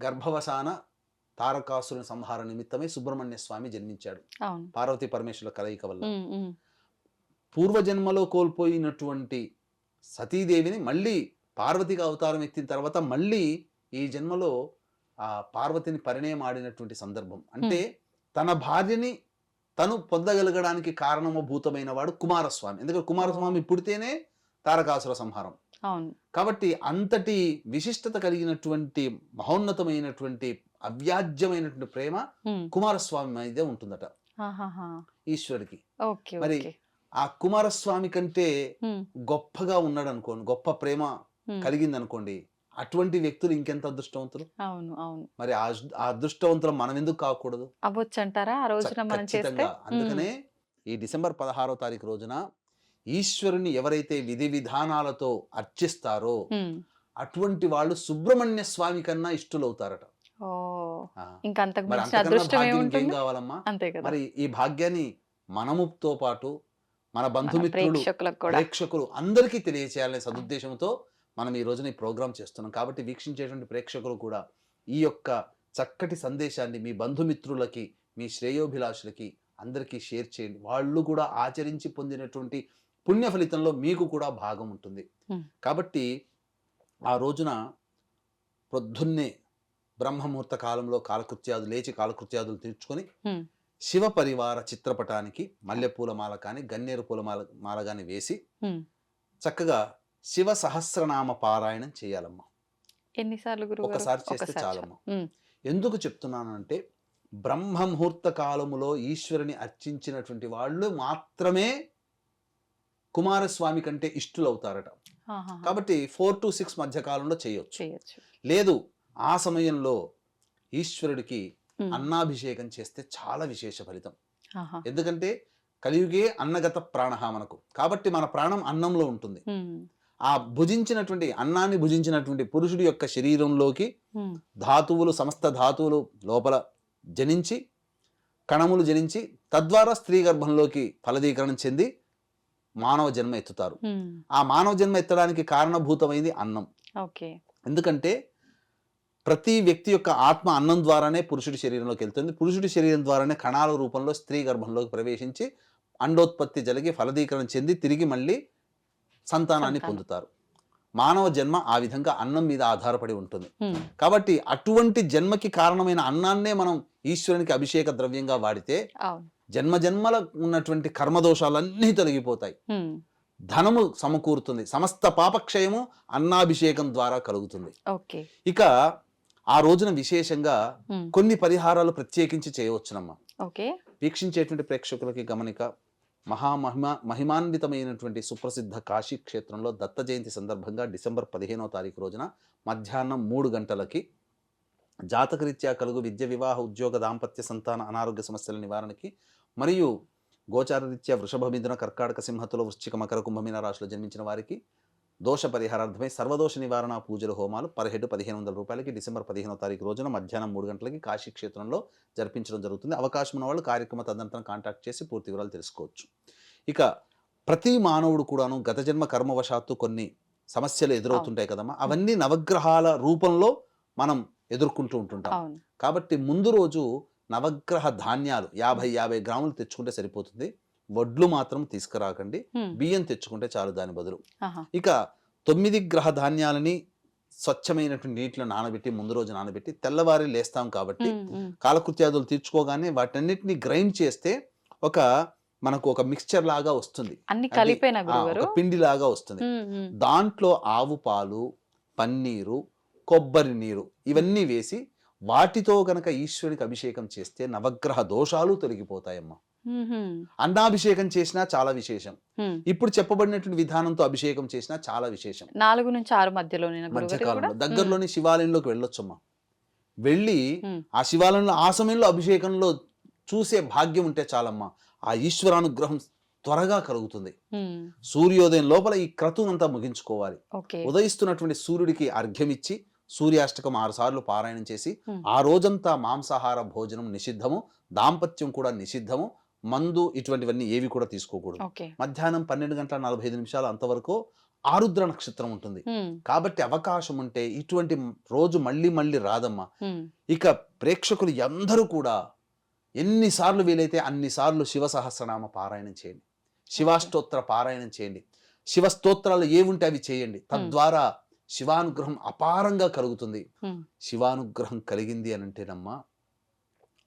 గర్భవసాన తారకాసురుని సంహార నిమిత్తమే సుబ్రహ్మణ్య స్వామి జన్మించాడు, పార్వతీ పరమేశ్వరుల కలయిక వల్ల. పూర్వజన్మలో కోల్పోయినటువంటి సతీదేవిని మళ్ళీ పార్వతిగా అవతారం ఎత్తిన తర్వాత మళ్ళీ ఈ జన్మలో ఆ పార్వతిని పరిణయం ఆడినటువంటి సందర్భం. అంటే తన భార్యని తను పొందగలగడానికి కారణమభూతమైన వాడు కుమారస్వామి. ఎందుకంటే కుమారస్వామి పుడితేనే తారకాసుర సంహారం. అవును. కాబట్టి అంతటి విశిష్టత కలిగినటువంటి మహోన్నతమైనటువంటి అవ్యాజ్యమైనటువంటి ప్రేమ కుమారస్వామి మీదే ఉంటుందట ఈశ్వరుడికి. మరి ఆ కుమారస్వామి కంటే గొప్పగా ఉన్నాడు అనుకోండి, గొప్ప ప్రేమ కలిగింది అనుకోండి, అటువంటి వ్యక్తులు ఇంకెంత అదృష్టవంతులు. అవును అవును. మరి ఆ అదృష్టవంతులు మనం ఎందుకు కాకూడదు? అవ్వచ్చు అంటారా ఆ రోజున మనం చేస్తే? అందుకనే ఈ డిసెంబర్ 16వ తారీఖు రోజున ఈశ్వరుని ఎవరైతే విధి విధానాలతో అర్చిస్తారో అటువంటి వాళ్ళు సుబ్రహ్మణ్య స్వామి కన్నా ఇష్టలవుతారట. ఇంకేం కావాలమ్మా? మరి ఈ భాగ్యాన్ని మనముతో పాటు మన బంధుమిత్రులు, ప్రేక్షకులు అందరికీ తెలియచేయాలనే సదుద్దేశంతో మనం ఈ రోజున ఈ ప్రోగ్రామ్ చేస్తున్నాం. కాబట్టి వీక్షించేటువంటి ప్రేక్షకులు కూడా ఈ యొక్క చక్కటి సందేశాన్ని మీ బంధుమిత్రులకి, మీ శ్రేయోభిలాషులకి అందరికీ షేర్ చేయండి. వాళ్ళు కూడా ఆచరించి పొందినటువంటి పుణ్య ఫలితంలో మీకు కూడా భాగం ఉంటుంది. కాబట్టి ఆ రోజున పొద్దున్నే బ్రహ్మముహూర్త కాలంలో లేచి కాలకృత్యాదులు తీర్చుకొని శివ పరివార చిత్రపటానికి మల్లెపూల మాల కానీ గన్నేరు పూల మాల కానీ వేసి చక్కగా శివ సహస్రనామ పారాయణం చేయాలమ్మా. ఎన్నిసార్లు? ఒకసారి చేస్తే చాలమ్మా. ఎందుకు చెప్తున్నానంటే బ్రహ్మముహూర్త కాలములో ఈశ్వరుని అర్చించినటువంటి వాళ్ళు మాత్రమే కుమారస్వామి కంటే ఇష్టలవుతారట. కాబట్టి 4 to 6 మధ్య కాలంలో చేయొచ్చు. లేదు ఆ సమయంలో ఈశ్వరుడికి అన్నాభిషేకం చేస్తే చాలా విశేష ఫలితం. ఎందుకంటే కలియుగే అన్నగత ప్రాణ మనకు. కాబట్టి మన ప్రాణం అన్నంలో ఉంటుంది. ఆ భుజించినటువంటి అన్నాన్ని భుజించినటువంటి పురుషుడి యొక్క శరీరంలోకి ధాతువులు, సమస్త ధాతువులు లోపల జనించి, కణములు జనించి, తద్వారా స్త్రీ గర్భంలోకి ఫలదీకరణం చెంది మానవ జన్మ ఎత్తుతారు. ఆ మానవ జన్మ ఎత్తడానికి కారణభూతమైంది అన్నం. ఎందుకంటే ప్రతి వ్యక్తి యొక్క ఆత్మ అన్నం ద్వారానే పురుషుడి శరీరంలోకి వెళ్తుంది. పురుషుడి శరీరం ద్వారానే కణాల రూపంలో స్త్రీ గర్భంలోకి ప్రవేశించి అండోత్పత్తి జరిగి ఫలదీకరణ చెంది తిరిగి మళ్ళీ సంతానాన్ని పొందుతారు. మానవ జన్మ ఆ విధంగా అన్నం మీద ఆధారపడి ఉంటుంది. కాబట్టి అటువంటి జన్మకి కారణమైన అన్నాన్నే మనం ఈశ్వరునికి అభిషేక ద్రవ్యంగా వాడితే జన్మ జన్మల ఉన్నటువంటి కర్మదోషాలన్నీ తొలగిపోతాయి, ధనము సమకూరుతుంది, సమస్త పాపక్షయము అన్నాభిషేకం ద్వారా కలుగుతుంది. ఇక ఆ రోజున విశేషంగా కొన్ని పరిహారాలు ప్రత్యేకించి చేయవచ్చునమ్మా. వీక్షించేటువంటి ప్రేక్షకులకి గమనిక, మహిమాన్వితమైనటువంటి సుప్రసిద్ధ కాశీ క్షేత్రంలో దత్త జయంతి సందర్భంగా డిసెంబర్ 15వ తారీఖు రోజున మధ్యాహ్నం 3 గంటలకి జాతకరీత్యా కలుగు విద్య, వివాహ, ఉద్యోగ, దాంపత్య, సంతాన, అనారోగ్య సమస్యల నివారణకి మరియు గోచారరీత్యా వృషభ, మిథున, కర్కాటక, సింహతుల, వృశ్చిక, మకర, కుంభమీన రాశిలో జన్మించిన వారికి దోష పరిహారార్థమై సర్వదోష నివారణ పూజలు, హోమాలు పర్ హెడ్ 1500 రూపాయలకి డిసెంబర్ 15వ తారీఖు రోజున మధ్యాహ్నం 3 గంటలకి కాశీ క్షేత్రంలో జరిపించడం జరుగుతుంది. అవకాశం ఉన్న వాళ్ళు కార్యక్రమ తదనంతరం కాంటాక్ట్ చేసి పూర్తి వివరాలు తెలుసుకోవచ్చు. ఇక ప్రతి మానవుడు కూడాను గత జన్మ కర్మవశాత్తు కొన్ని సమస్యలు ఎదురవుతుంటాయి కదమ్మా. అవన్నీ నవగ్రహాల రూపంలో మనం ఎదుర్కొంటూ ఉంటుంటాం. కాబట్టి ముందు రోజు నవగ్రహ ధాన్యాలు 50 గ్రాములు తెచ్చుకుంటే సరిపోతుంది. వడ్లు మాత్రం తీసుకురాకండి, బియ్యం తెచ్చుకుంటే చాలు దాని బదులు. ఇక 9 గ్రహ ధాన్యాలని స్వచ్ఛమైనటువంటి నీటిలో నానబెట్టి ముందు రోజు నానబెట్టి తెల్లవారి లేస్తాం కాబట్టి కాలకృత్యాదులు తీర్చుకోగానే వాటన్నిటిని గ్రైండ్ చేస్తే మనకు ఒక మిక్స్చర్ లాగా వస్తుంది, ఒక పిండి లాగా వస్తుంది. దాంట్లో ఆవు పాలు, పన్నీరు, కొబ్బరి నీరు ఇవన్నీ వేసి వాటితో గనక ఈశ్వరునికి అభిషేకం చేస్తే నవగ్రహ దోషాలు తొలగిపోతాయమ్మా. అన్నాభిషేకం చేసినా చాలా విశేషం. ఇప్పుడు చెప్పబడినటువంటి విధానంతో అభిషేకం చేసినా చాలా విశేషం. 4 నుంచి 6 మధ్యకాలంలో దగ్గరలోని శివాలయంలోకి వెళ్ళొచ్చమ్మా. వెళ్ళి ఆ శివాలయంలో ఆ సమయంలో అభిషేకంలో చూసే భాగ్యం ఉంటే చాలమ్మా. ఆ ఈశ్వరానుగ్రహం త్వరగా కలుగుతుంది. సూర్యోదయం లోపల ఈ క్రతువునంతా ముగించుకోవాలి. ఉదయిస్తున్నటువంటి సూర్యుడికి అర్ఘ్యమిచ్చి సూర్యాష్టకం 6 సార్లు పారాయణం చేసి ఆ రోజంతా మాంసాహార భోజనం నిషిద్ధము, దాంపత్యం కూడా నిషిద్ధము, మందు ఇటువంటివన్నీ ఏవి కూడా తీసుకోకూడదు. మధ్యాహ్నం 12:45 అంతవరకు ఆరుద్ర నక్షత్రం ఉంటుంది. కాబట్టి అవకాశం ఉంటే ఇటువంటి రోజు మళ్ళీ మళ్ళీ రాదమ్మా. ఇక ప్రేక్షకులు అందరూ కూడా ఎన్నిసార్లు వీలైతే అన్నిసార్లు శివ సహస్రనామ పారాయణం చేయండి, శివాష్టోత్తర పారాయణం చేయండి, శివ స్తోత్రాలు ఏవుంటే అవి చేయండి. తద్వారా శివానుగ్రహం అపారంగా కలుగుతుంది. శివానుగ్రహం కలిగింది అని అంటేనమ్మా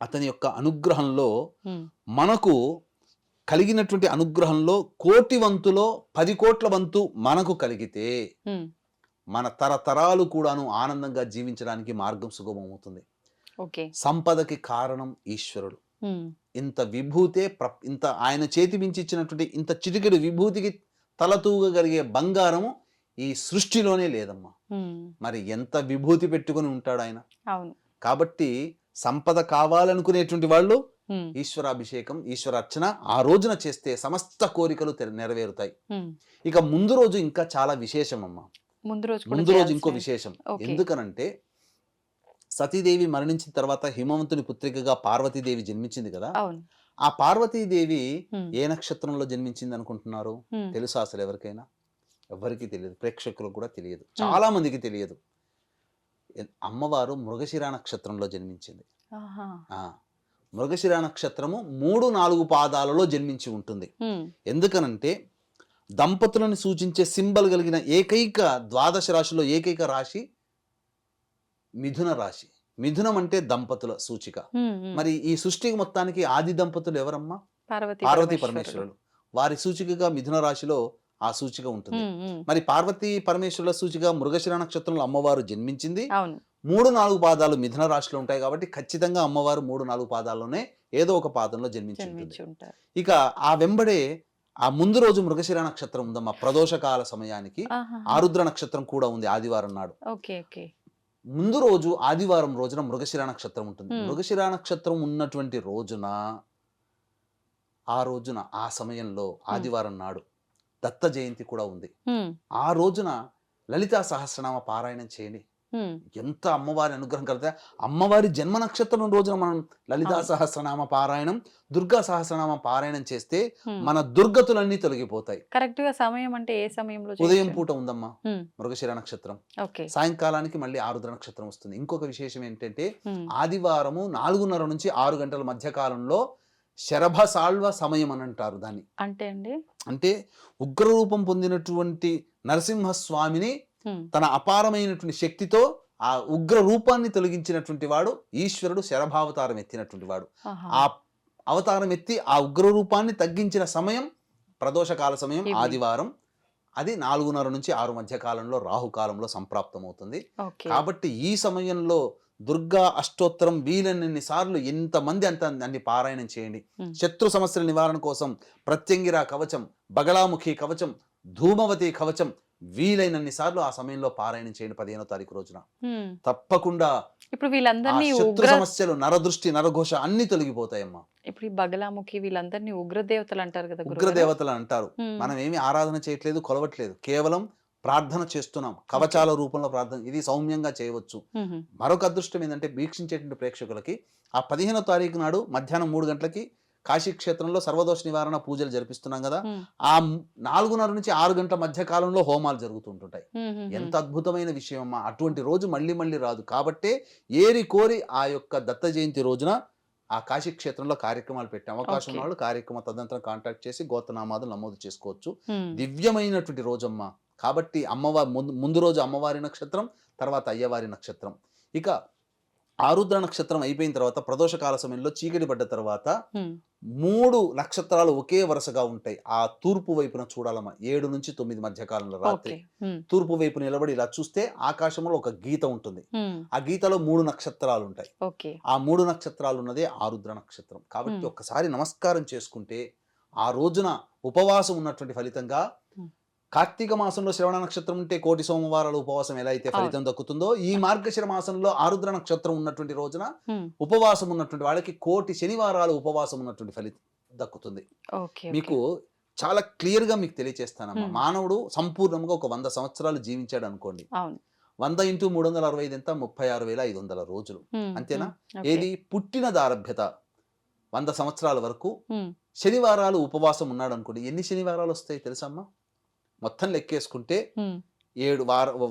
అతని యొక్క అనుగ్రహంలో మనకు కలిగినటువంటి అనుగ్రహంలో కోటి వంతులో 10 కోట్ల వంతు మనకు కలిగితే ఉమ్, మన తరతరాలు కూడాను ఆనందంగా జీవించడానికి మార్గం సుగమమవుతుంది. ఓకే. సంపదకి కారణం ఈశ్వరుడు. ఉమ్, ఇంత విభూతే ఇంత ఆయన చేతి మించి ఇచ్చినటువంటి ఇంత చిటికెడు విభూతికి తలతూగగలిగే బంగారము ఈ సృష్టిలోనే లేదమ్మా. ఉమ్, మరి ఎంత విభూతి పెట్టుకొని ఉంటాడు ఆయన. అవును. కాబట్టి సంపద కావాలనుకునేటువంటి వాళ్ళు ఉమ్, ఈశ్వరాభిషేకం, ఈశ్వరార్చన ఆ రోజున చేస్తే సమస్త కోరికలు నెరవేరుతాయి. ఉమ్. ఇక ముందు రోజు ఇంకా చాలా విశేషం అమ్మా. ముందు రోజు కూడా ముందు రోజు ఇంకో చేయాల్సిన- విశేషం. ఓకే. ఎందుకనంటే సతీదేవి మరణించిన తర్వాత హిమవంతుని పుత్రికగా పార్వతీదేవి జన్మించింది కదా. అవును. ఆ పార్వతీదేవి ఉమ్, ఏ నక్షత్రంలో జన్మించింది అనుకుంటున్నారు? ఉమ్, తెలుసా అసలు ఎవరికైనా? ఎవరికి తెలియదు, ప్రేక్షకులకు కూడా తెలియదు, చాలా మందికి తెలియదు. అమ్మవారు మృగశిర నక్షత్రంలో జన్మించింది. ఆహా. ఆ మృగశిర నక్షత్రము 3-4 పాదాలలో జన్మించి ఉంటుంది. ఉమ్, ఎందుకనంటే దంపతులను సూచించే సింబల్ కలిగిన ఏకైక ద్వాదశ రాశిలో ఏకైక రాశి మిథున రాశి. మిథునం అంటే దంపతుల సూచిక. ఉమ్, ఉమ్. మరి ఈ సృష్టికి మొత్తానికి ఆది దంపతులు ఎవరమ్మా? పార్వతీ పార్వతీ పరమేశ్వరుడు. పరమేశ్వరులు. వారి సూచికగా మిథున రాశిలో ఆ సూచిక ఉంటుంది. ఉమ్, ఉమ్. మరి పార్వతీ పరమేశ్వరుల సూచిక మృగశిర నక్షత్రంలో అమ్మవారు జన్మించింది. అవును. 3-4 పాదాలు మిథున రాశిలో ఉంటాయి కాబట్టి ఖచ్చితంగా అమ్మవారు 3-4 పాదాల్లోనే ఏదో ఒక పాదంలో జన్మించి ఉంటుంది. జన్మించి ఉంటారు. ఇక ఆ వెంబడే ఆ ముందు రోజు మృగశిర నక్షత్రం ఉందమ్మా. ప్రదోషకాల సమయానికి ఆహా. ఆరుద్ర నక్షత్రం కూడా ఉంది ఆదివారం నాడు. Okay, okay. ముందు రోజు ఆదివారం రోజున మృగశిర నక్షత్రం ఉంటుంది. Hmm. మృగశిర నక్షత్రం ఉన్నటువంటి రోజున ఆ రోజున ఆ సమయంలో ఆదివారం నాడు దత్త జయంతి కూడా ఉంది. ఉమ్, ఆ రోజున లలితా సహస్రనామ పారాయణం చేయండి. ఉమ్. ఎంత అమ్మవారి అనుగ్రహం కలిగితే అమ్మవారి జన్మ నక్షత్రం రోజున మనం లలితా అవును. సహస్రనామ పారాయణం, దుర్గా సహస్రనామ పారాయణం చేస్తే ఉమ్. మన దుర్గతులన్నీ తొలగిపోతాయి. కరెక్ట్ గా సమయం అంటే ఏ సమయంలో ఉదయం చేయొచ్చు? పూట ఉందమ్మా ఉమ్, మృగశిర నక్షత్రం. ఓకే. సాయంకాలానికి మళ్ళీ ఆరుద్ర నక్షత్రం వస్తుంది. ఇంకొక విశేషం ఏంటంటే ఉమ్, ఆదివారము 4:30 నుంచి 6 గంటల మధ్య కాలంలో శరభసాల్వ సమయం అని అంటారు దాన్ని. అంటే అండి. అంటే ఉగ్రరూపం పొందినటువంటి నరసింహస్వామిని ఉమ్, తన అపారమైనటువంటి శక్తితో ఆ ఉగ్ర రూపాన్ని తొలగించినటువంటి వాడు ఈశ్వరుడు. శరభావతారం ఎత్తినటువంటి వాడు. ఆహా. ఆ అవతారం ఎత్తి ఆ ఉగ్ర రూపాన్ని తగ్గించిన సమయం ప్రదోషకాల సమయం ఇది. ఆదివారం. అది 4:30 నుంచి 6 మధ్య కాలంలో రాహుకాలంలో సంప్రాప్తమవుతుంది. ఓకే. కాబట్టి ఈ సమయంలో దుర్గా అష్టోత్తరం వీలన్ని సార్లు ఎంతమంది అంత అన్ని పారాయణం చేయండి. Hmm. శత్రు సమస్యల నివారణ కోసం ప్రత్యంగిరా కవచం, బగళాముఖి కవచం, ధూమవతి కవచం వీలైనన్ని సార్లు ఆ సమయంలో పారాయణం చేయండి. 15వ తారీఖు రోజున ఉమ్. తప్పకుండా ఇప్పుడు ఆ వీళ్ళందరినీ శత్రు ఉగ్ర సమస్యలు, నరదృష్టి, నరఘోష అన్ని తొలగిపోతాయమ్మా. ఇప్పుడు ఈ బగలాముఖి వీళ్ళందరినీ ఉగ్ర దేవతలు అంటారు కదా ఉగ్ర గురుగారు? దేవతలు అంటారు. Hmm. మనం ఏమి ఆరాధన చేయట్లేదు, కొలవట్లేదు, కేవలం ప్రార్థన చేస్తున్నాం. కవచాల రూపంలో ప్రార్థన, ఇది సౌమ్యంగా చేయవచ్చు. ఉహు. మరొక అదృష్టం ఏంటంటే వీక్షించేటువంటి ప్రేక్షకులకి ఆ 15వ తారీఖు నాడు మధ్యాహ్నం 3 గంటలకి కాశీ క్షేత్రంలో సర్వదోష నివారణ పూజలు జరిపిస్తున్నాం కదా. ఉమ్, ఆ 4:30 నుంచి 6 గంటల మధ్య కాలంలో హోమాలు జరుగుతుంటుంటాయి. ఉహు, ఎంత అద్భుతమైన విషయం అమ్మా. అటువంటి రోజు మళ్ళీ మళ్ళీ రాదు. కాబట్టే ఏరి కోరి ఆ యొక్క దత్త జయంతి రోజున ఆ కాశీ క్షేత్రంలో కార్యక్రమాలు పెట్టే అవకాశం ఉన్న Okay. వాళ్ళు కార్యక్రమ తదనంతరం కాంటాక్ట్ చేసి గోత్రనామాదులు నమోదు చేసుకోవచ్చు. ఉమ్, దివ్యమైనటువంటి రోజమ్మా. కాబట్టి అమ్మవారి ముందు రోజు అమ్మవారి నక్షత్రం, తర్వాత అయ్యవారి నక్షత్రం. ఇక ఆరుద్ర నక్షత్రం అయిపోయిన తర్వాత ప్రదోషకాల సమయంలో చీకటి పడ్డ తర్వాత ఉమ్, 3 నక్షత్రాలు ఒకే వరుసగా ఉంటాయి. ఆ తూర్పు వైపున చూడాలమ్మా. 7 నుంచి 9 మధ్య కాలంలో రాత్రి ఓకే. ఉమ్, తూర్పు వైపు నిలబడి ఇలా చూస్తే ఆకాశంలో ఒక గీత ఉంటుంది. ఉమ్, ఆ గీతలో 3 నక్షత్రాలు ఉంటాయి. ఓకే. ఆ 3 నక్షత్రాలు ఉన్నదే ఆరుద్ర నక్షత్రం. కాబట్టి ఒక్కసారి నమస్కారం చేసుకుంటే ఆ రోజున ఉపవాసం ఉన్నటువంటి ఫలితంగా Hmm. కార్తీక మాసంలో శ్రవణ నక్షత్రం ఉంటే కోటి సోమవారాలు ఉపవాసం ఎలా అయితే ఫలితం దక్కుతుందో, ఈ మార్గశిర మాసంలో ఆరుద్ర నక్షత్రం ఉన్నటువంటి రోజున ఉమ్, ఉపవాసం ఉన్నటువంటి వాళ్ళకి కోటి శనివారాలు ఉపవాసం ఉన్నటువంటి ఫలితం దక్కుతుంది. ఓకే. మీకు చాలా క్లియర్ గా మీకు తెలియజేస్తానమ్మా. Hmm. మానవుడు సంపూర్ణంగా ఒక 100 సంవత్సరాలు జీవించాడు అనుకోండి. అవును. 100 × 365 ఎంత? 36,500 రోజులు. ఉమ్, అంతేనా? ఉమ్, ఓకే. ఏది పుట్టిన దారభ్యత 100 సంవత్సరాల వరకు ఉమ్, శనివారాలు ఉపవాసం ఉన్నాడు అనుకోండి. ఎన్ని శనివారాలు వస్తాయి తెలుసమ్మా? మొత్తం లెక్కేసుకుంటే ఉమ్, 7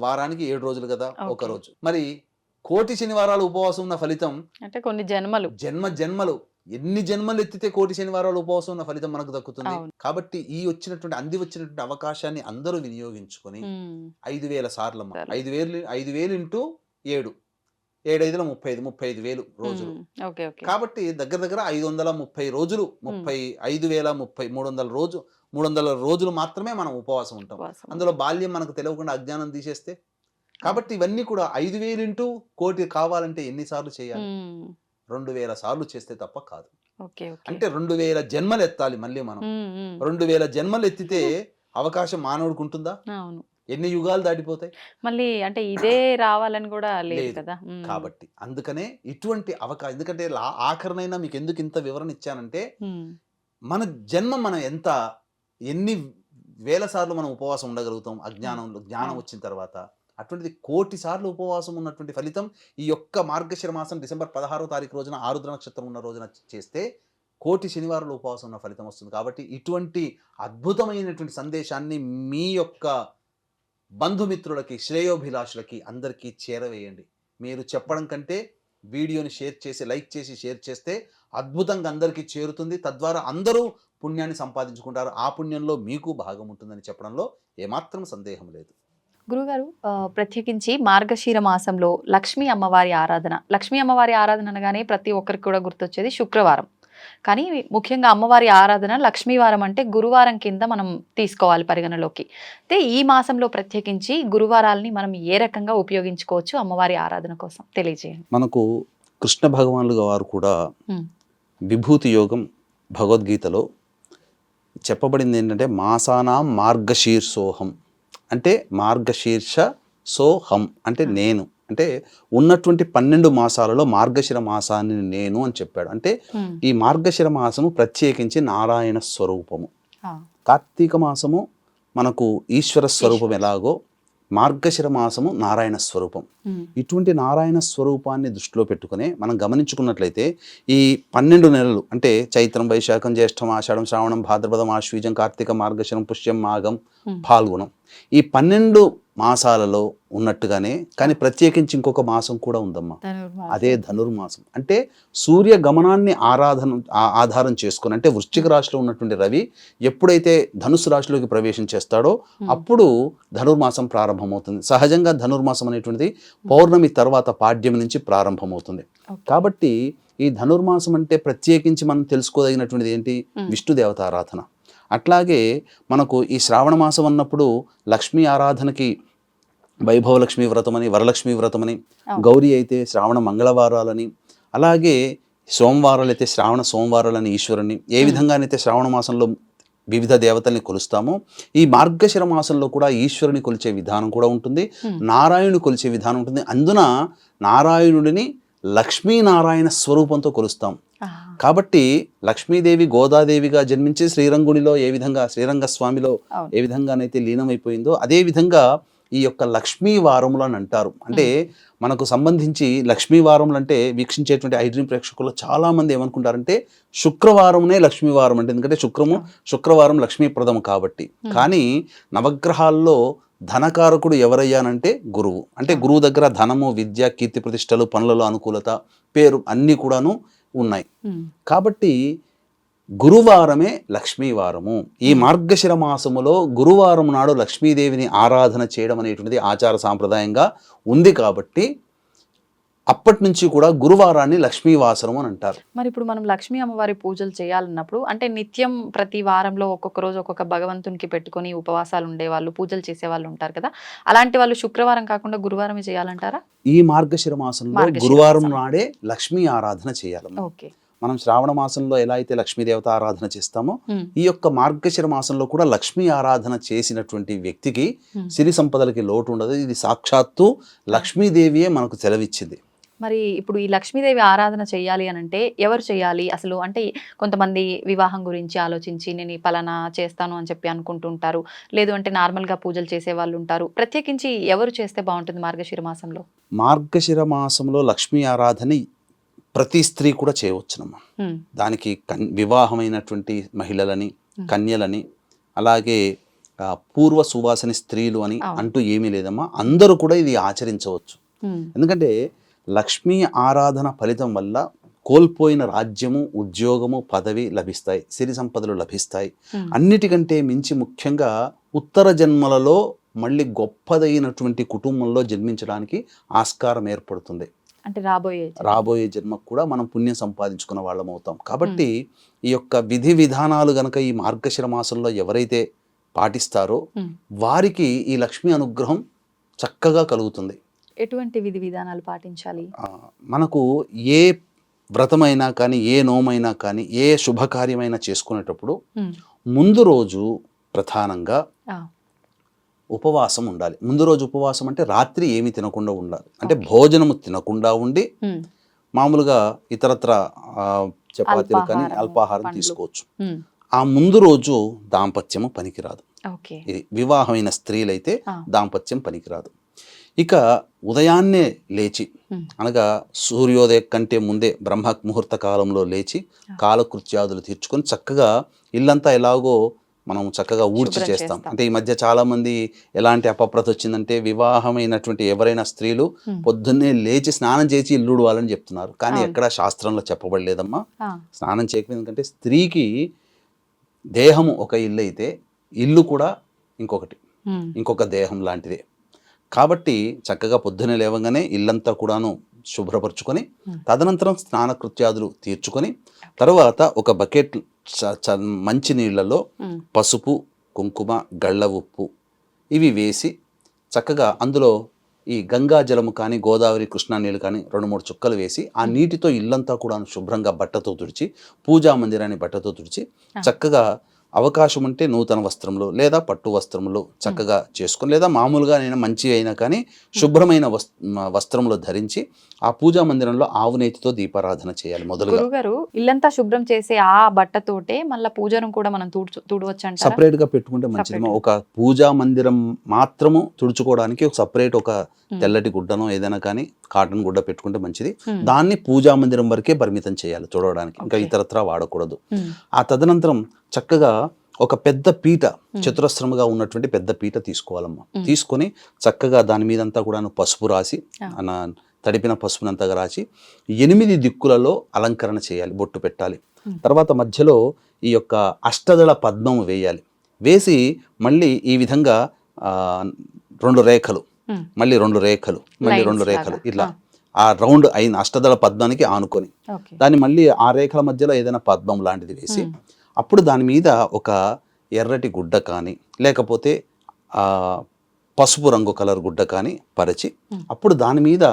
వారానికి 7 రోజులు కదా, ఒక Okay. రోజు. మరి కోటి శనివారాలు ఉపవాసం ఉన్న ఫలితం అంటే కొన్ని జన్మలు. జన్మలు ఎన్ని జన్మలు ఎత్తితే కోటి శనివారాలు ఉపవాసం ఉన్న ఫలితం మనకు దక్కుతుంది. అవును. కాబట్టి ఈ వచ్చినటువంటి అవకాశాన్ని అందరూ వినియోగించుకొని ఉమ్, 5,000 సార్లు అమ్మా. సార్లు. 5,000 × 7 7 35,000 రోజులు. Okay okay. కాబట్టి దగ్గర దగ్గర 530 రోజులు, 300 రోజులు మాత్రమే మనం ఉపవాసం ఉంటాం. ఉపవాసం. అందులో బాల్యం మనకు తెలియకుండా అజ్ఞానం తీసేస్తే, కాబట్టి ఇవన్నీ కూడా 5,000 ఇంటూ కోటి కావాలంటే ఎన్నిసార్లు చేయాలి? 2,000 సార్లు చేస్తే తప్ప కాదు. Okay okay. అంటే 2,000 జన్మలు ఎత్తాలి మళ్ళీ మనం. 2,000 జన్మలు ఎత్తితే అవకాశం మానవుడికి ఉంటుందా? అవును. ఎన్ని యుగాలు దాటిపోతాయి? మళ్ళీ అంటే ఇదే రావాలని కూడా లేదు లేదు. కదా. కాబట్టి అందుకనే ఇటువంటి అవకాశం, ఎందుకంటే ఆఖరినైనా మీకు ఎందుకు ఇంత వివరణ ఇచ్చానంటే, మన జన్మ మనం ఎన్ని వేల సార్లు మనం ఉపవాసం ఉండగలుగుతాం అజ్ఞానంలో, జ్ఞానం వచ్చిన తర్వాత. అటువంటిది 1,000,000 సార్లు ఉపవాసం ఉన్నటువంటి ఫలితం ఈ యొక్క మార్గశిర మాసం డిసెంబర్ 16వ తారీఖు రోజున ఆరుద్ర నక్షత్రం ఉన్న రోజున చేస్తే 1,000,000 శనివారాలు ఉపవాసం ఉన్న ఫలితం వస్తుంది. కాబట్టి ఇటువంటి అద్భుతమైనటువంటి సందేశాన్ని మీ యొక్క బంధుమిత్రులకి, శ్రేయోభిలాషులకి అందరికీ చేరవేయండి. మీరు చెప్పడం కంటే వీడియోని షేర్ చేసి, లైక్ చేసి షేర్ చేస్తే అద్భుతంగా అందరికీ చేరుతుంది. తద్వారా అందరూ పుణ్యాన్ని సంపాదించుకుంటారు. ఆ పుణ్యంలో మీకు భాగం ఉంటుందని చెప్పడంలో ఏమాత్రం సందేహం లేదు. గురుగారు, ప్రత్యేకించి మార్గశిర మాసంలో లక్ష్మీ అమ్మవారి ఆరాధన అనగానే ప్రతి ఒక్కరికి కూడా గుర్తొచ్చేది శుక్రవారం. కానీ ముఖ్యంగా అమ్మవారి ఆరాధన లక్ష్మీవారం అంటే గురువారం కింద మనం తీసుకోవాలి పరిగణలోకి. అయితే ఈ మాసంలో ప్రత్యేకించి గురువారాలని మనం ఏ రకంగా ఉపయోగించుకోవచ్చు అమ్మవారి ఆరాధన కోసం తెలియజేయండి. మనకు కృష్ణ భగవానులు వారు కూడా విభూతి యోగం భగవద్గీతలో చెప్పబడింది ఏంటంటే, మాసానాం మార్గశీర్షోహం అంటే మార్గశీర్ష సోహం అంటే నేను, అంటే ఉన్నటువంటి 12 మాసాలలో మార్గశిర మాసాన్ని నేను అని చెప్పాడు. అంటే ఈ మార్గశిర మాసము ప్రత్యేకించి నారాయణ స్వరూపము. కార్తీక మాసము మనకు ఈశ్వర స్వరూపం ఎలాగో మార్గశిర మాసము నారాయణ స్వరూపం. ఇటువంటి నారాయణ స్వరూపాన్ని దృష్టిలో పెట్టుకునే మనం గమనించుకున్నట్లయితే ఈ 12 నెలలు అంటే చైత్రం, వైశాఖం, జ్యేష్ఠం, ఆషాఢం, శ్రావణం, భాద్రపదం, ఆశ్వీజం, కార్తీక, మార్గశిరం, పుష్యం, మాఘం, ఫాల్గుణం, ఈ 12 మాసాలలో ఉన్నట్టుగానే కానీ ప్రత్యేకించి ఇంకొక మాసం కూడా ఉందమ్మా. అదే ధనుర్మాసం. అంటే సూర్య గమనాన్ని ఆధారం చేసుకుని, అంటే వృశ్చిక రాశిలో ఉన్నటువంటి రవి ఎప్పుడైతే ధనుసు రాశిలోకి ప్రవేశం చేస్తాడో అప్పుడు ధనుర్మాసం ప్రారంభమవుతుంది. సహజంగా ధనుర్మాసం అనేటువంటిది పౌర్ణమి తర్వాత పాడ్యం నుంచి ప్రారంభమవుతుంది. కాబట్టి ఈ ధనుర్మాసం అంటే ప్రత్యేకించి మనం తెలుసుకోదగినటువంటిది ఏంటి? విష్ణు దేవత ఆరాధన. అట్లాగే మనకు ఈ శ్రావణ మాసం అన్నప్పుడు లక్ష్మీ ఆరాధనకి వైభవలక్ష్మీ వ్రతమని, వరలక్ష్మీ వ్రతమని, గౌరీ అయితే శ్రావణ మంగళవారాలని, అలాగే సోమవారాలు అయితే శ్రావణ సోమవారాలని ఈశ్వరుని, ఏ విధంగానైతే శ్రావణ మాసంలో వివిధ దేవతల్ని కొలుస్తామో ఈ మార్గశిర మాసంలో కూడా ఈశ్వరుని కొలిచే విధానం కూడా ఉంటుంది, నారాయణుని కొలిచే విధానం ఉంటుంది. అందున నారాయణుడిని లక్ష్మీనారాయణ స్వరూపంతో కొలుస్తాం. కాబట్టి లక్ష్మీదేవి గోదాదేవిగా జన్మించి శ్రీరంగునిలో ఏ విధంగా, శ్రీరంగస్వామిలో ఏ విధంగానైతే లీనమైపోయిందో అదే విధంగా ఈ యొక్క లక్ష్మీ వారములు అని అంటారు. అంటే మనకు సంబంధించి లక్ష్మీ వారములు అంటే వీక్షించేటువంటి ఐడ్రీమ్ ప్రేక్షకులు చాలా మంది ఏమనుకుంటారంటే శుక్రవారంనే లక్ష్మీవారం అంటే, ఎందుకంటే శుక్రవారం లక్ష్మీప్రదం కాబట్టి. కానీ నవగ్రహాల్లో ధనకారకుడు ఎవరయ్యానంటే గురువు. అంటే గురువు దగ్గర ధనము, విద్య, కీర్తి ప్రతిష్టలు, పనులలో అనుకూలత, పేరు అన్నీ కూడాను ఉన్నాయి. కాబట్టి గురువారమే లక్ష్మీవారము. ఈ మార్గశిర మాసములో గురువారం నాడు లక్ష్మీదేవిని ఆరాధన చేయడం అనేటువంటిది ఆచార సాంప్రదాయంగా ఉంది. కాబట్టి అప్పటి నుంచి కూడా గురువారాన్ని లక్ష్మీవాసరం అని అంటారు. మరి ఇప్పుడు మనం లక్ష్మీ అమ్మవారి పూజలు చేయాలన్నప్పుడు అంటే నిత్యం ప్రతి వారంలో ఒక్కొక్క రోజు ఒక్కొక్క భగవంతునికి పెట్టుకొని ఉపవాసాలు ఉండేవాళ్ళు, పూజలు చేసేవాళ్ళు ఉంటారు కదా, అలాంటి వాళ్ళు శుక్రవారం కాకుండా గురువారమే చేయాలంటారా? ఈ మార్గశిర మాసంలో గురువారం నాడే లక్ష్మీ ఆరాధన చేయాలి. ఓకే. మనం శ్రావణ మాసంలో ఎలా అయితే లక్ష్మీదేవత ఆరాధన చేస్తామో ఈ యొక్క మార్గశిర మాసంలో కూడా లక్ష్మీ ఆరాధన చేసినటువంటి వ్యక్తికి సిరి సంపదలకి లోటు ఉండదు. ఇది సాక్షాత్తు లక్ష్మీదేవియే మనకు సెలవిచ్చింది. మరి ఇప్పుడు ఈ లక్ష్మీదేవి ఆరాధన చేయాలి అని అంటే ఎవరు చేయాలి అసలు? అంటే కొంతమంది వివాహం గురించి ఆలోచించి నేను ఈ పలానా చేస్తాను అని చెప్పి అనుకుంటుంటారు, లేదు అంటే నార్మల్గా పూజలు చేసే వాళ్ళు ఉంటారు. ప్రత్యేకించి ఎవరు చేస్తే బాగుంటుంది మార్గశిర మాసంలో? మార్గశిర మాసంలో లక్ష్మీ ఆరాధన ప్రతి స్త్రీ కూడా చేయవచ్చునమ్మా. దానికి వివాహమైనటువంటి మహిళలని, కన్యలని, అలాగే పూర్వ సువాసని స్త్రీలు అని అంటూ ఏమీ లేదమ్మా. అందరూ కూడా ఇది ఆచరించవచ్చు. ఎందుకంటే లక్ష్మీ ఆరాధన ఫలితం వల్ల కోల్పోయిన రాజ్యము, ఉద్యోగము, పదవి లభిస్తాయి, సిరి సంపదలు లభిస్తాయి. అన్నిటికంటే మించి ముఖ్యంగా ఉత్తర జన్మలలో మళ్ళీ గొప్పదైనటువంటి కుటుంబంలో జన్మించడానికి ఆస్కారం ఏర్పడుతుంది. అంటే రాబోయే రాబోయే జన్మకు కూడా మనం పుణ్యం సంపాదించుకున్న వాళ్ళం అవుతాం. కాబట్టి ఈ యొక్క విధి విధానాలు గనక ఈ మార్గశిర మాసంలో ఎవరైతే పాటిస్తారో వారికి ఈ లక్ష్మీ అనుగ్రహం చక్కగా కలుగుతుంది. ఎటువంటి విధి విధానాలు పాటించాలి? మనకు ఏ వ్రతమైనా కానీ, ఏ నోమైనా కానీ, ఏ శుభకార్యమైనా చేసుకునేటప్పుడు ముందు రోజు ప్రధానంగా ఉపవాసం ఉండాలి. ముందు రోజు ఉపవాసం అంటే రాత్రి ఏమి తినకుండా ఉండాలి. అంటే భోజనము తినకుండా ఉండి మామూలుగా ఇతరత్ర చపాతీలు కానీ అల్పాహారం తీసుకోవచ్చు. ఆ ముందు రోజు దాంపత్యము పనికిరాదు. ఇది వివాహమైన స్త్రీలైతే దాంపత్యం పనికిరాదు. ఇక ఉదయాన్నే లేచి అనగా సూర్యోదయ కంటే ముందే బ్రహ్మ ముహూర్త కాలంలో లేచి కాలకృత్యాదులు తీర్చుకొని చక్కగా ఇల్లంతా ఎలాగో మనం చక్కగా ఊడ్చి చేస్తాం. అంటే ఈ మధ్య చాలా మంది ఎలాంటి అపప్రత వచ్చిందంటే వివాహమైనటువంటి ఎవరైనా స్త్రీలు పొద్దున్నే లేచి స్నానం చేసి ఇల్లు ఊడవాలని చెప్తున్నారు. కానీ ఎక్కడా శాస్త్రంలో చెప్పబడలేదమ్మా. స్నానం చేయకపోతే ఎందుకంటే స్త్రీకి దేహము ఒక ఇల్లు అయితే ఇల్లు కూడా ఇంకొక దేహం లాంటిదే. కాబట్టి చక్కగా పొద్దున్నే లేవగానే ఇల్లంతా కూడాను శుభ్రపరచుకొని తదనంతరం స్నాన కృత్యాదులు తీర్చుకొని తర్వాత ఒక బకెట్ మంచి నీళ్లలో పసుపు, కుంకుమ, గళ్ళ ఉప్పు ఇవి వేసి చక్కగా అందులో ఈ గంగా జలము కానీ గోదావరి కృష్ణా నీళ్ళు కానీ 2-3 చుక్కలు వేసి ఆ నీటితో ఇల్లంతా కూడా శుభ్రంగా బట్టతో తుడిచి పూజా మందిరాన్ని బట్టతో తుడిచి చక్కగా అవకాశం ఉంటే నూతన వస్త్రములు లేదా పట్టు వస్త్రములు చక్కగా చేసుకొని లేదా మామూలుగా నేను మంచి అయినా కానీ శుభ్రమైన వస్త్రములు ధరించి ఆ పూజా మందిరంలో ఆవు నేతితో దీపారాధన చేయాలి. మొదలుగా గురుగారు ఇల్లంతా శుభ్రం చేసే ఆ బట్టతోటే మళ్ళీ పూజను కూడా మనం తుడవచ్చు అంటారా? సపరేట్ గా పెట్టుకుంటే మంచిది. ఒక పూజా మందిరం మాత్రము తుడుచుకోవడానికి ఒక సపరేట్ ఒక తెల్లటి గుడ్డనో ఏదైనా కానీ కాటన్ గుడ్డ పెట్టుకుంటే మంచిది. దాన్ని పూజా మందిరం వరకే పరిమితం చేయాలి తుడవడానికి, ఇంకా ఇతరత్రా వాడకూడదు. ఆ తదనంతరం చక్కగా ఒక పెద్ద పీట, చతురస్రముగా ఉన్నటువంటి పెద్ద పీట తీసుకోవాలమ్మా. తీసుకొని చక్కగా దాని మీదంతా కూడా పసుపు రాసి తడిపిన పసుపునంతగా రాసి 8 దిక్కులలో అలంకరణ చేయాలి, బొట్టు పెట్టాలి. తర్వాత మధ్యలో ఈ యొక్క అష్టదళ పద్మము వేయాలి. వేసి మళ్ళీ ఈ విధంగా 2 రేఖలు, మళ్ళీ 2 రేఖలు, మళ్ళీ 2 రేఖలు ఇట్లా ఆ రౌండ్ అయిన అష్టదళ పద్మానికి ఆనుకొని దాన్ని మళ్ళీ ఆ రేఖల మధ్యలో ఏదైనా పద్మం లాంటిది వేసి అప్పుడు దాని మీద ఒక ఎర్రటి గుడ్డ కానీ లేకపోతే పసుపు రంగు కలర్ గుడ్డ కానీ పరిచి అప్పుడు దాని మీద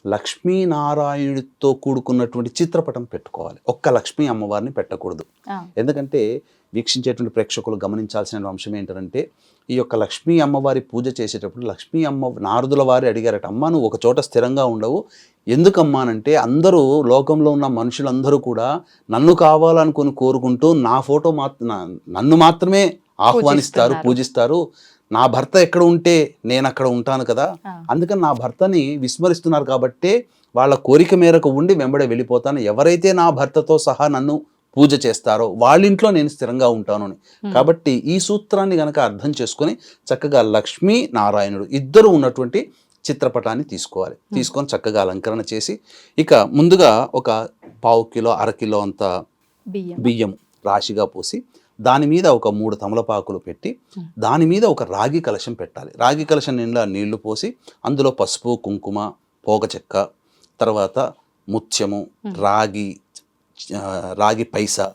లక్ష్మీనారాయణుడితో కూడుకున్నటువంటి చిత్రపటం పెట్టుకోవాలి. ఒక్క లక్ష్మీ అమ్మవారిని పెట్టకూడదు. ఎందుకంటే వీక్షించేటువంటి ప్రేక్షకులు గమనించాల్సిన అంశం ఏంటంటే ఈ యొక్క లక్ష్మీ అమ్మవారి పూజ చేసేటప్పుడు లక్ష్మీ అమ్మ నారదుల వారి అడిగారట, అమ్మ నువ్వు ఒక చోట స్థిరంగా ఉండవు ఎందుకమ్మానంటే అందరూ లోకంలో ఉన్న మనుషులందరూ కూడా నన్ను కావాలనుకుని కోరుకుంటూ నా ఫోటో నన్ను మాత్రమే ఆహ్వానిస్తారు, పూజిస్తారు. నా భర్త ఎక్కడ ఉంటే నేను అక్కడ ఉంటాను కదా, అందుకని నా భర్తని విస్మరిస్తున్నారు కాబట్టే వాళ్ళ కోరిక మేరకు ఉండి వెంబడే వెళ్ళిపోతాను. ఎవరైతే నా భర్తతో సహా నన్ను పూజ చేస్తారో వాళ్ళింట్లో నేను స్థిరంగా ఉంటాను అని. కాబట్టి ఈ సూత్రాన్ని గనక అర్థం చేసుకొని చక్కగా లక్ష్మీ నారాయణుడు ఇద్దరు ఉన్నటువంటి చిత్రపటాన్ని తీసుకోవాలి. తీసుకొని చక్కగా అలంకరణ చేసి ఇక ముందుగా ఒక 1/4 కిలో 1/2 కిలో అంత బియ్యం రాశిగా పోసి దాని మీద ఒక 3 తమలపాకులు పెట్టి దాని మీద ఒక రాగి కలశం పెట్టాలి. రాగి కలశం నిండా నీళ్లు పోసి అందులో పసుపు, కుంకుమ, పోక చెక్క, తర్వాత ముత్యము, రాగి పైసా,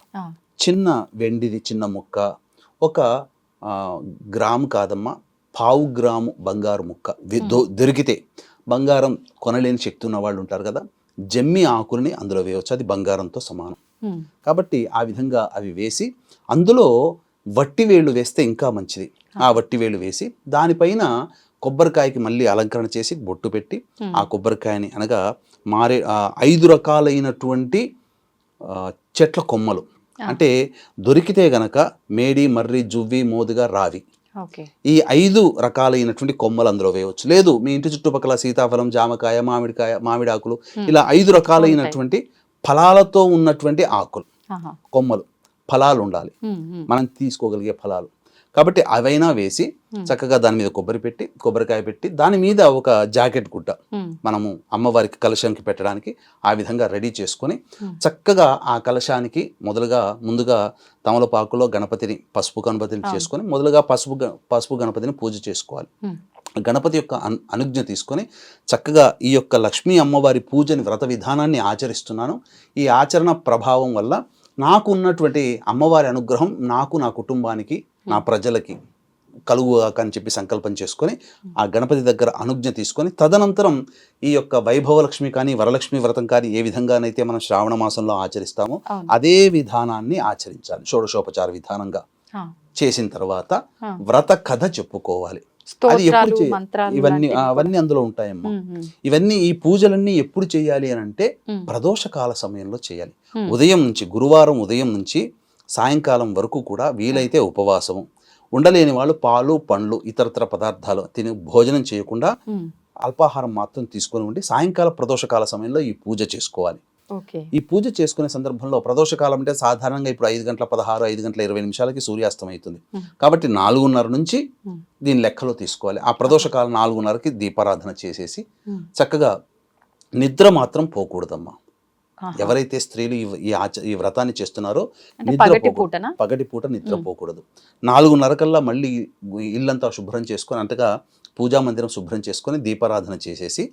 చిన్న వెండిది చిన్న ముక్క, ఒక గ్రాము కాదమ్మా 1/4 గ్రాము బంగారు ముక్క దొరికితే, బంగారం కొనలేని శక్తి ఉన్న వాళ్ళు ఉంటారు కదా, జమ్మి ఆకుల్ని అందులో వేయవచ్చు, అది బంగారంతో సమానం. కాబట్టి ఆ విధంగా అవి వేసి అందులో వట్టివేళ్ళు వేస్తే ఇంకా మంచిది. ఆ వట్టివేళ్ళు వేసి దానిపైన కొబ్బరికాయకి మళ్ళీ అలంకరణ చేసి బొట్టు పెట్టి ఆ కొబ్బరికాయని అనగా 5 రకాలైనటువంటి చెట్ల కొమ్మలు, అంటే దొరికితే గనక మేడి, మర్రి, జువ్వి, మోదుగా, రావి, ఈ 5 రకాలైనటువంటి కొమ్మలు అందులో వేయవచ్చు. లేదు మీ ఇంటి చుట్టుపక్కల సీతాఫలం, జామకాయ, మామిడి ఆకులు ఇలా 5 రకాలైనటువంటి ఫలాలతో ఉన్నటువంటి ఆకులు, కొమ్మలు, ఫలాలు ఉండాలి, మనం తీసుకోగలిగే ఫలాలు. కాబట్టి అవైనా వేసి చక్కగా దాని మీద కొబ్బరికాయ పెట్టి దాని మీద ఒక జాకెట్ గుడ్డ మనము అమ్మవారికి కలశానికి పెట్టడానికి ఆ విధంగా రెడీ చేసుకొని చక్కగా ఆ కలశానికి ముందుగా తమలపాకులో పసుపు గణపతిని చేసుకొని మొదలుగా పసుపు గణపతిని పూజ చేసుకోవాలి. గణపతి యొక్క అనుజ్ఞ తీసుకొని చక్కగా ఈ యొక్క లక్ష్మీ అమ్మవారి పూజని వ్రత విధానాన్ని ఆచరిస్తున్నాను. ఈ ఆచరణ ప్రభావం వల్ల నాకు ఉన్నటువంటి అమ్మవారి అనుగ్రహం నాకు, నా కుటుంబానికి, నా ప్రజలకి కలుగుగాక అని చెప్పి సంకల్పం చేసుకొని ఆ గణపతి దగ్గర అనుజ్ఞ తీసుకొని తదనంతరం ఈ యొక్క వైభవలక్ష్మి కానీ వరలక్ష్మి వ్రతం కానీ ఏ విధంగానైతే మనం శ్రావణ మాసంలో ఆచరిస్తామో అదే విధానాన్ని ఆచరించాలి. షోడశోపచార విధానంగా చేసిన తర్వాత వ్రత కథ చెప్పుకోవాలి. అది ఎప్పుడు అవన్నీ అందులో ఉంటాయమ్మా. ఇవన్నీ ఈ పూజలన్నీ ఎప్పుడు చేయాలి అని అంటే ప్రదోషకాల సమయంలో చేయాలి. ఉదయం నుంచి గురువారం ఉదయం నుంచి సాయంకాలం వరకు కూడా వీలైతే ఉపవాసము, ఉండలేని వాళ్ళు పాలు పండ్లు ఇతరతర పదార్థాలు తిని భోజనం చేయకుండా అల్పాహారం మాత్రం తీసుకొని ఉండి సాయంకాల ప్రదోషకాల సమయంలో ఈ పూజ చేసుకోవాలి. ఈ పూజ చేసుకునే సందర్భంలో ప్రదోషకాలం అంటే సాధారణంగా ఇప్పుడు 5:16, 5:20 సూర్యాస్తం అవుతుంది. కాబట్టి 4:30 నుంచి దీని లెక్కలో తీసుకోవాలి. ఆ ప్రదోషకాలం 4:30కి దీపారాధన చేసేసి చక్కగా నిద్ర మాత్రం పోకూడదమ్మా. ఎవరైతే స్త్రీలు ఈ వ్రతాన్ని చేస్తున్నారో పగటి పూట నిద్రపోకూడదు. 4:30 కల్లా మళ్ళీ ఇల్లంతా శుభ్రం చేసుకొని అంతగా పూజా మందిరం శుభ్రం చేసుకొని దీపారాధన చేసేసి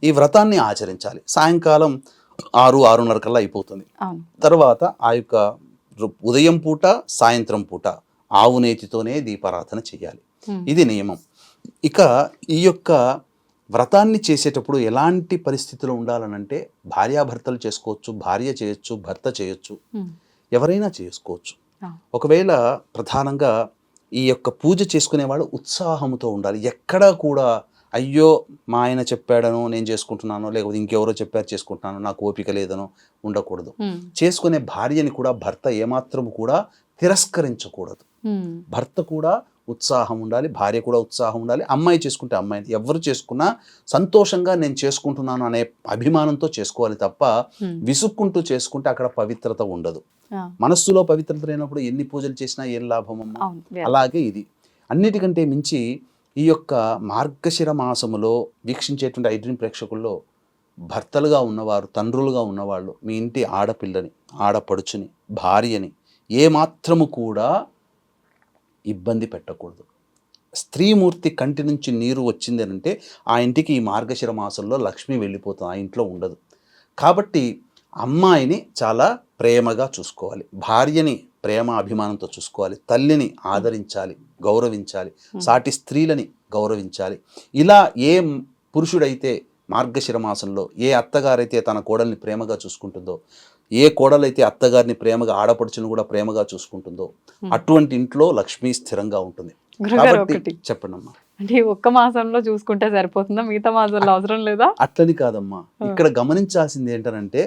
ఈ వ్రతాన్ని ఆచరించాలి. సాయంకాలం 6:30 కల్లా అయిపోతుంది. తర్వాత ఆ యొక్క ఉదయం పూట సాయంత్రం పూట ఆవు నేతితోనే దీపారాధన చేయాలి. ఇది నియమం. ఇక ఈ యొక్క వ్రతాన్ని చేసేటప్పుడు ఎలాంటి పరిస్థితులు ఉండాలనంటే భార్యాభర్తలు చేసుకోవచ్చు, భార్య చేయొచ్చు, భర్త చేయొచ్చు, ఎవరైనా చేసుకోవచ్చు. ఒకవేళ ప్రధానంగా ఈ యొక్క పూజ చేసుకునేవాళ్ళు ఉత్సాహంతో ఉండాలి. ఎక్కడా కూడా అయ్యో మా ఆయన చెప్పాడనో నేను చేసుకుంటున్నానో లేకపోతే ఇంకెవరో చెప్పారు చేసుకుంటున్నానో నాకు ఓపిక లేదనో ఉండకూడదు. చేసుకునే భార్యని కూడా భర్త ఏమాత్రం కూడా తిరస్కరించకూడదు. భర్త కూడా ఉత్సాహం ఉండాలి, భార్య కూడా ఉత్సాహం ఉండాలి. అమ్మాయి చేసుకుంటే అమ్మాయిని, ఎవరు చేసుకున్నా సంతోషంగా నేను చేసుకుంటున్నాను అనే అభిమానంతో చేసుకోవాలి తప్ప విసుక్కుంటూ చేసుకుంటే అక్కడ పవిత్రత ఉండదు. మనస్సులో పవిత్రత లేనప్పుడు ఎన్ని పూజలు చేసినా ఏం లాభమమ్మా. అలాగే ఇది అన్నిటికంటే మించి ఈ యొక్క మార్గశిర మాసములో వీక్షించేటువంటి ఐడ్రీమ్ ప్రేక్షకుల్లో భర్తలుగా ఉన్నవారు, తండ్రులుగా ఉన్నవాళ్ళు మీ ఇంటి ఆడపిల్లని, ఆడపడుచుని, భార్యని ఏమాత్రము కూడా ఇబ్బంది పెట్టకూడదు. స్త్రీమూర్తి కంటి నుంచి నీరు వచ్చింది అంటే ఆ ఇంటికి ఈ మార్గశిర మాసంలో లక్ష్మి వెళ్ళిపోతుంది, ఆ ఇంట్లో ఉండదు. కాబట్టి అమ్మాయిని చాలా ప్రేమగా చూసుకోవాలి, భార్యని ప్రేమ అభిమానంతో చూసుకోవాలి, తల్లిని ఆదరించాలి, గౌరవించాలి, సాటి స్త్రీలని గౌరవించాలి. ఇలా ఏ పురుషుడైతే మార్గశిర మాసంలో ఏ అత్తగారైతే తన కోడల్ని ప్రేమగా చూసుకుంటుందో, ఏ కోడలైతే అత్తగారిని ప్రేమగా, ఆడపడుచును కూడా ప్రేమగా చూసుకుంటుందో అటువంటి ఇంట్లో లక్ష్మి స్థిరంగా ఉంటుంది. కాబట్టి చెప్పండి అమ్మా. అంటే ఒక్క మాసంలో చూసుకుంటే సరిపోతుందా, మిగతా మాసంలో అవసరం లేదా? అట్లని కాదమ్మా. ఇక్కడ గమనించాల్సింది ఏంటంటే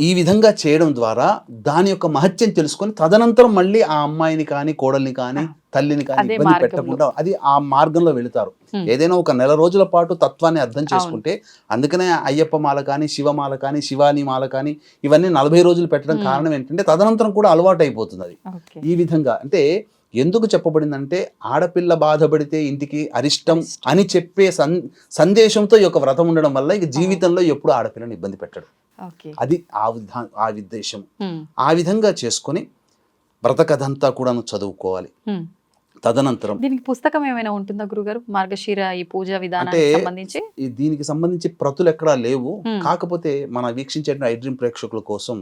ఈ విధంగా చేయడం ద్వారా దాని యొక్క మహత్యం తెలుసుకొని తదనంతరం మళ్ళీ ఆ అమ్మాయిని కానీ కోడల్ని కానీ తల్లిని కానీ ఇబ్బంది పెట్టకుండా అది ఆ మార్గంలో వెళుతారు. ఏదైనా ఒక నెల రోజుల పాటు తత్వాన్ని అర్థం చేసుకుంటే, అందుకనే అయ్యప్ప మాల కానీ, శివమాల కానీ, శివాని మాల కానీ ఇవన్నీ 40 రోజులు పెట్టడం కారణం ఏంటంటే తదనంతరం కూడా అలవాటు అయిపోతుంది. అది ఈ విధంగా అంటే ఎందుకు చెప్పబడిందంటే ఆడపిల్ల బాధపడితే ఇంటికి అరిష్టం అని చెప్పే సందేశంతో ఈ యొక్క వ్రతం ఉండడం వల్ల ఇక జీవితంలో ఎప్పుడు ఆడపిల్లని ఇబ్బంది పెట్టడు. అది ఆ ఉద్దేశం. ఆ విధంగా చేసుకొని వ్రత కథ అంతా కూడా చదువుకోవాలి. తదనంతరం దీనికి పుస్తకం ఏమైనా ఉంటుందా గురుగారు, మార్గశిర ఈ పూజ విధానానికి సంబంధించి? దీనికి సంబంధించి ప్రతులు ఎక్కడా లేవు. కాకపోతే మన వీక్షించే ఐడ్రీమ్ ప్రేక్షకుల కోసం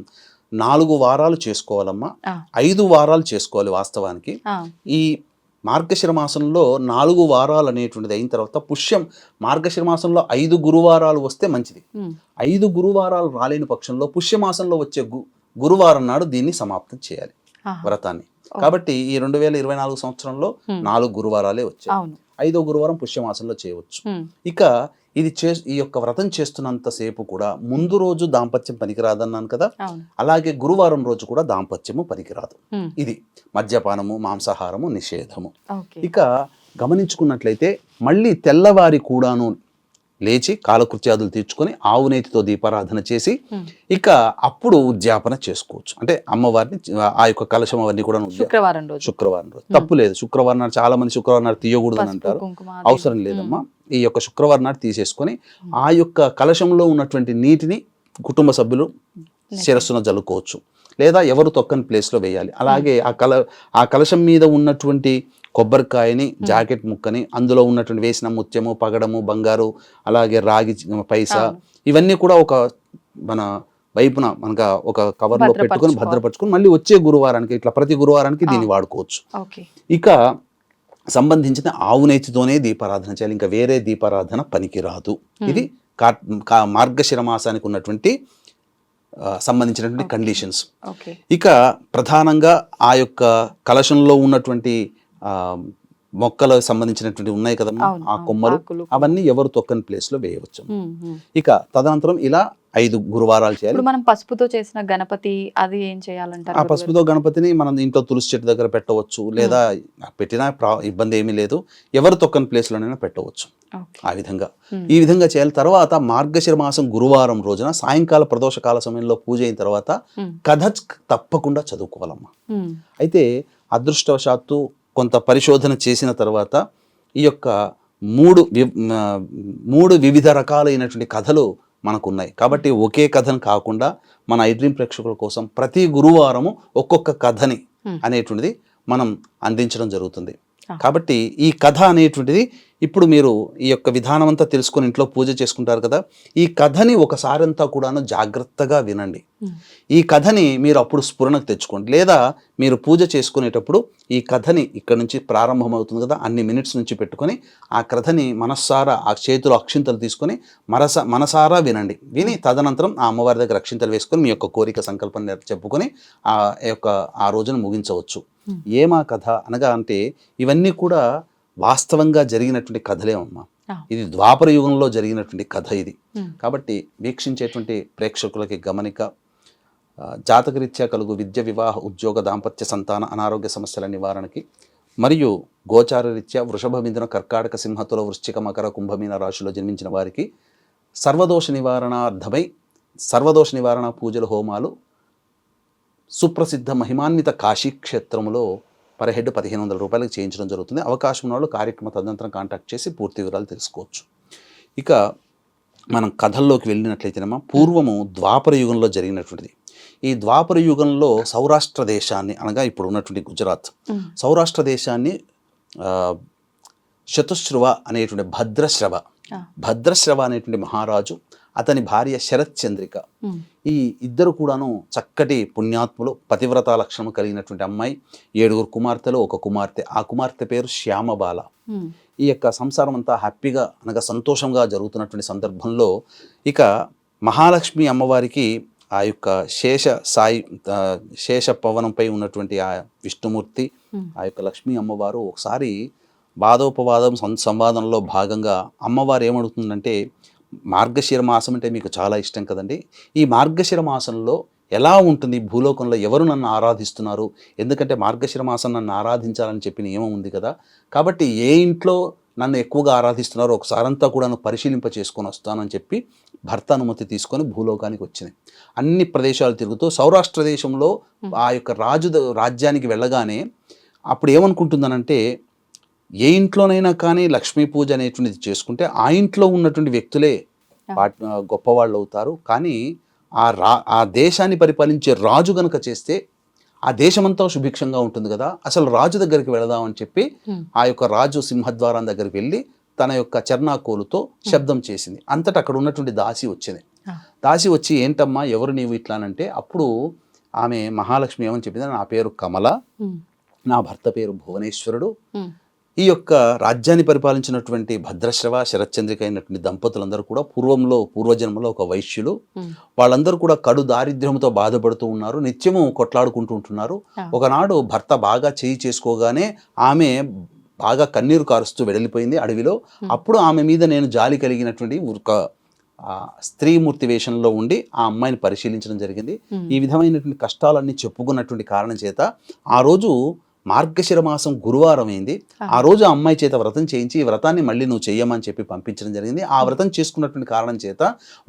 4 వారాలు చేసుకోవాలమ్మా, 5 వారాలు చేసుకోవాలి. వాస్తవానికి ఈ మార్గశిర మాసంలో 4 వారాలు అనేటువంటిది అయిన తర్వాత పుష్యం మార్గశిర మాసంలో 5 గురువారాలు వస్తే మంచిది. 5 గురువారాలు రాలేని పక్షంలో పుష్యమాసంలో వచ్చే గురువారం నాడు దీన్ని సమాప్తం చేయాలి వ్రతాన్ని. కాబట్టి ఈ 2024 సంవత్సరంలో 4 గురువారాలే వచ్చాయి. 5వ గురువారం పుష్యమాసంలో చేయవచ్చు. ఇక ఈ యొక్క వ్రతం చేస్తున్నంతసేపు కూడా ముందు రోజు దాంపత్యం పనికిరాదన్నాను కదా, అలాగే గురువారం రోజు కూడా దాంపత్యము పనికిరాదు. ఇది మద్యపానము, మాంసాహారము నిషేధము. ఇక గమనించుకున్నట్లయితే మళ్ళీ తెల్లవారి కూడాను లేచి కాలకృత్యాదులు తీర్చుకొని ఆవు నేతితో దీపారాధన చేసి ఇక అప్పుడు ఉద్యాపన చేసుకోవచ్చు. అంటే అమ్మవారిని ఆ యొక్క కలశం అవన్నీ కూడా శుక్రవారం రోజు తప్పు లేదు. శుక్రవారం నాడు చాలా మంది శుక్రవారం నాడు తీయకూడదు అని అంటారు. అవసరం లేదమ్మా. ఈ యొక్క శుక్రవారం నాడు తీసేసుకొని ఆ యొక్క కలశంలో ఉన్నటువంటి నీటిని కుటుంబ సభ్యులు శిరస్సున జల్లుకోవచ్చు, లేదా ఎవరు తొక్కని ప్లేస్లో వేయాలి. అలాగే ఆ కలశం మీద ఉన్నటువంటి కొబ్బరికాయని, జాకెట్ ముక్కని, అందులో ఉన్నటువంటి వేసిన ముత్యము, పగడము, బంగారు, అలాగే రాగి పైసా, ఇవన్నీ కూడా ఒక మన వైపున మనకు ఒక కవర్లో పెట్టుకొని భద్రపరుచుకొని మళ్ళీ వచ్చే గురువారానికి ఇట్లా ప్రతి గురువారానికి దీన్ని వాడుకోవచ్చు. ఇక సంబంధించిన ఆవు నేతితోనే దీపారాధన చేయాలి, ఇంకా వేరే దీపారాధన పనికిరాదు. ఇది మార్గశిర మాసానికి ఉన్నటువంటి సంబంధించినటువంటి కండిషన్స్. ఇక ప్రధానంగా ఆ యొక్క కలశంలో ఉన్నటువంటి మొక్కలకు సంబంధించినటువంటి ఉన్నాయి కదమ్మా, ఆ కొమ్మలు అవన్నీ ఎవరు తొక్కని ప్లేస్ లో వేయవచ్చు. ఇక తదనంతరం ఇలా 5 గురువారాలు చేయాలి. మనం పసుపుతో చేసిన గణపతి అది ఏం చేయాలంటారు? ఆ పసుపుతో గణపతిని మనం ఇంట్లో తులసి చెట్టు దగ్గర పెట్టవచ్చు, లేదా పెట్టినా ఇబ్బంది ఏమీ లేదు, ఎవరు తొక్కని ప్లేస్ లోనైనా పెట్టవచ్చు. ఆ విధంగా ఈ విధంగా చేయాలి. తర్వాత మార్గశిర మాసం గురువారం రోజున సాయంకాల ప్రదోషకాల సమయంలో పూజ అయిన తర్వాత కథ తప్పకుండా చదువుకోవాలమ్మా. అయితే అదృష్టవశాత్తు కొంత పరిశోధన చేసిన తర్వాత ఈ యొక్క 3 వివిధ రకాలైనటువంటి కథలు మనకు ఉన్నాయి. కాబట్టి ఒకే కథను కాకుండా మన ఐడ్రీమ్ ప్రేక్షకుల కోసం ప్రతి గురువారము ఒక్కొక్క కథని అనేటువంటిది మనం అందించడం జరుగుతుంది. కాబట్టి ఈ కథ అనేటువంటిది ఇప్పుడు మీరు ఈ యొక్క విధానం అంతా తెలుసుకొని ఇంట్లో పూజ చేసుకుంటారు కదా, ఈ కథని ఒకసారి అంతా కూడాను జాగ్రత్తగా వినండి. ఈ కథని మీరు అప్పుడు స్ఫురణకు తెచ్చుకోండి, లేదా మీరు పూజ చేసుకునేటప్పుడు ఈ కథని ఇక్కడ నుంచి ప్రారంభమవుతుంది కదా అన్ని మినిట్స్ నుంచి పెట్టుకొని ఆ కథని మనస్సారా ఆ చేతిలో అక్షింతలు తీసుకొని మనసారా వినండి. విని తదనంతరం ఆ అమ్మవారి దగ్గర అక్షింతలు వేసుకొని మీ యొక్క కోరిక సంకల్పం చెప్పుకొని ఆ రోజును ముగించవచ్చు. ఏమా కథ అనగా అంటే ఇవన్నీ కూడా వాస్తవంగా జరిగినటువంటి కథలేమమ్మా. ఇది ద్వాపర యుగంలో జరిగినటువంటి కథ ఇది. కాబట్టి వీక్షించేటువంటి ప్రేక్షకులకి గమనిక, జాతకరీత్యా కలుగు విద్య, వివాహ, ఉద్యోగ, దాంపత్య, సంతాన, అనారోగ్య సమస్యల నివారణకి, మరియు గోచార రీత్యా వృషభ, మిథున, కర్కాటక, సింహతుల, వృశ్చిక, మకర, కుంభమీన రాశిలో జన్మించిన వారికి సర్వదోష నివారణార్థమై సర్వదోష నివారణ పూజలు, హోమాలు సుప్రసిద్ధ మహిమాన్విత కాశీక్షేత్రములో పర్ హెడ్ 1500 రూపాయలకు చేయించడం జరుగుతుంది. అవకాశం ఉన్న వాళ్ళు కార్యక్రమ తదనంతరం కాంటాక్ట్ చేసి పూర్తి వివరాలు తెలుసుకోవచ్చు. ఇక మనం కథల్లోకి వెళ్ళినట్లయితేనమ్మా, పూర్వము ద్వాపర యుగంలో జరిగినటువంటిది. ఈ ద్వాపర యుగంలో సౌరాష్ట్ర దేశాన్ని అనగా ఇప్పుడు ఉన్నటువంటి గుజరాత్ సౌరాష్ట్ర దేశాన్ని శతుశ్రువ అనేటువంటి భద్రశ్రవ అనేటువంటి మహారాజు, అతని భార్య శరత్చంద్రిక, ఈ ఇద్దరు కూడాను చక్కటి పుణ్యాత్ములు, పతివ్రత లక్షణం కలిగినటువంటి అమ్మాయి, 7 కుమార్తెలు, 1 కుమార్తె. ఆ కుమార్తె పేరు శ్యామబాల. ఈ యొక్క సంసారం అంతా హ్యాపీగా అనగా సంతోషంగా జరుగుతున్నటువంటి సందర్భంలో ఇక మహాలక్ష్మి అమ్మవారికి ఆ యొక్క శేష పవనంపై ఉన్నటువంటి ఆ విష్ణుమూర్తి, ఆ యొక్క లక్ష్మీ అమ్మవారు ఒకసారి వాదోపవాదం సంవాదంలో భాగంగా అమ్మవారు ఏమడుగుతుందంటే, మార్గశిర మాసం అంటే మీకు చాలా ఇష్టం కదండి, ఈ మార్గశిర మాసంలో ఎలా ఉంటుంది భూలోకంలో, ఎవరు నన్ను ఆరాధిస్తున్నారు, ఎందుకంటే మార్గశిర మాసం నన్ను ఆరాధించాలని చెప్పి నియమం ఉంది కదా, కాబట్టి ఏ ఇంట్లో నన్ను ఎక్కువగా ఆరాధిస్తున్నారో ఒకసారంతా కూడా పరిశీలింప చేసుకొని వస్తానని చెప్పి భర్త అనుమతి తీసుకొని భూలోకానికి వచ్చింది. అన్ని ప్రదేశాలు తిరుగుతూ సౌరాష్ట్ర దేశంలో ఆ యొక్క రాజ్యానికి వెళ్ళగానే అప్పుడు ఏమనుకుంటుందనంటే, ఏ ఇంట్లోనైనా కానీ లక్ష్మీ పూజ అనేటువంటిది చేసుకుంటే ఆ ఇంట్లో ఉన్నటువంటి వ్యక్తులే గొప్పవాళ్ళు అవుతారు, కానీ ఆ దేశాన్ని పరిపాలించే రాజు గనక చేస్తే ఆ దేశమంతా సుభిక్షంగా ఉంటుంది కదా, అసలు రాజు దగ్గరికి వెళదామని చెప్పి ఆ యొక్క రాజు సింహద్వారం దగ్గరికి వెళ్ళి తన యొక్క చర్నాకోలుతో శబ్దం చేసింది. అంతటా అక్కడ ఉన్నటువంటి దాసి వచ్చింది. దాసి వచ్చి, ఏంటమ్మా ఎవరు నీవు ఇట్లానంటే, అప్పుడు ఆమె మహాలక్ష్మి ఏమని చెప్పింది, నా పేరు కమల, నా భర్త పేరు భువనేశ్వరుడు, ఈ యొక్క రాజ్యాన్ని పరిపాలించినటువంటి భద్రశ్రవ శరత్చంద్రిక అయినటువంటి దంపతులందరూ కూడా పూర్వజన్మలో ఒక వైశ్యులు, వాళ్ళందరూ కూడా కడు దారిద్ర్యంతో బాధపడుతూ ఉన్నారు, నిత్యము కొట్లాడుకుంటూ ఉంటున్నారు. ఒకనాడు భర్త బాగా చేయి చేసుకోగానే ఆమె బాగా కన్నీరు కారుస్తూ వెడలిపోయింది అడవిలో. అప్పుడు ఆమె మీద నేను జాలి కలిగినటువంటి ఒక స్త్రీమూర్తి వేషంలో ఉండి ఆ అమ్మాయిని పరిశీలించడం జరిగింది. ఈ విధమైనటువంటి కష్టాలన్నీ చెప్పుకున్నటువంటి కారణం చేత ఆ రోజు మార్గశిర మాసం గురువారం అయింది. ఆ రోజు ఆ అమ్మాయి చేత వ్రతం చేయించి ఈ వ్రతాన్ని మళ్ళీ నువ్వు చెయ్యమని చెప్పి పంపించడం జరిగింది. ఆ వ్రతం చేసుకున్నటువంటి కారణం చేత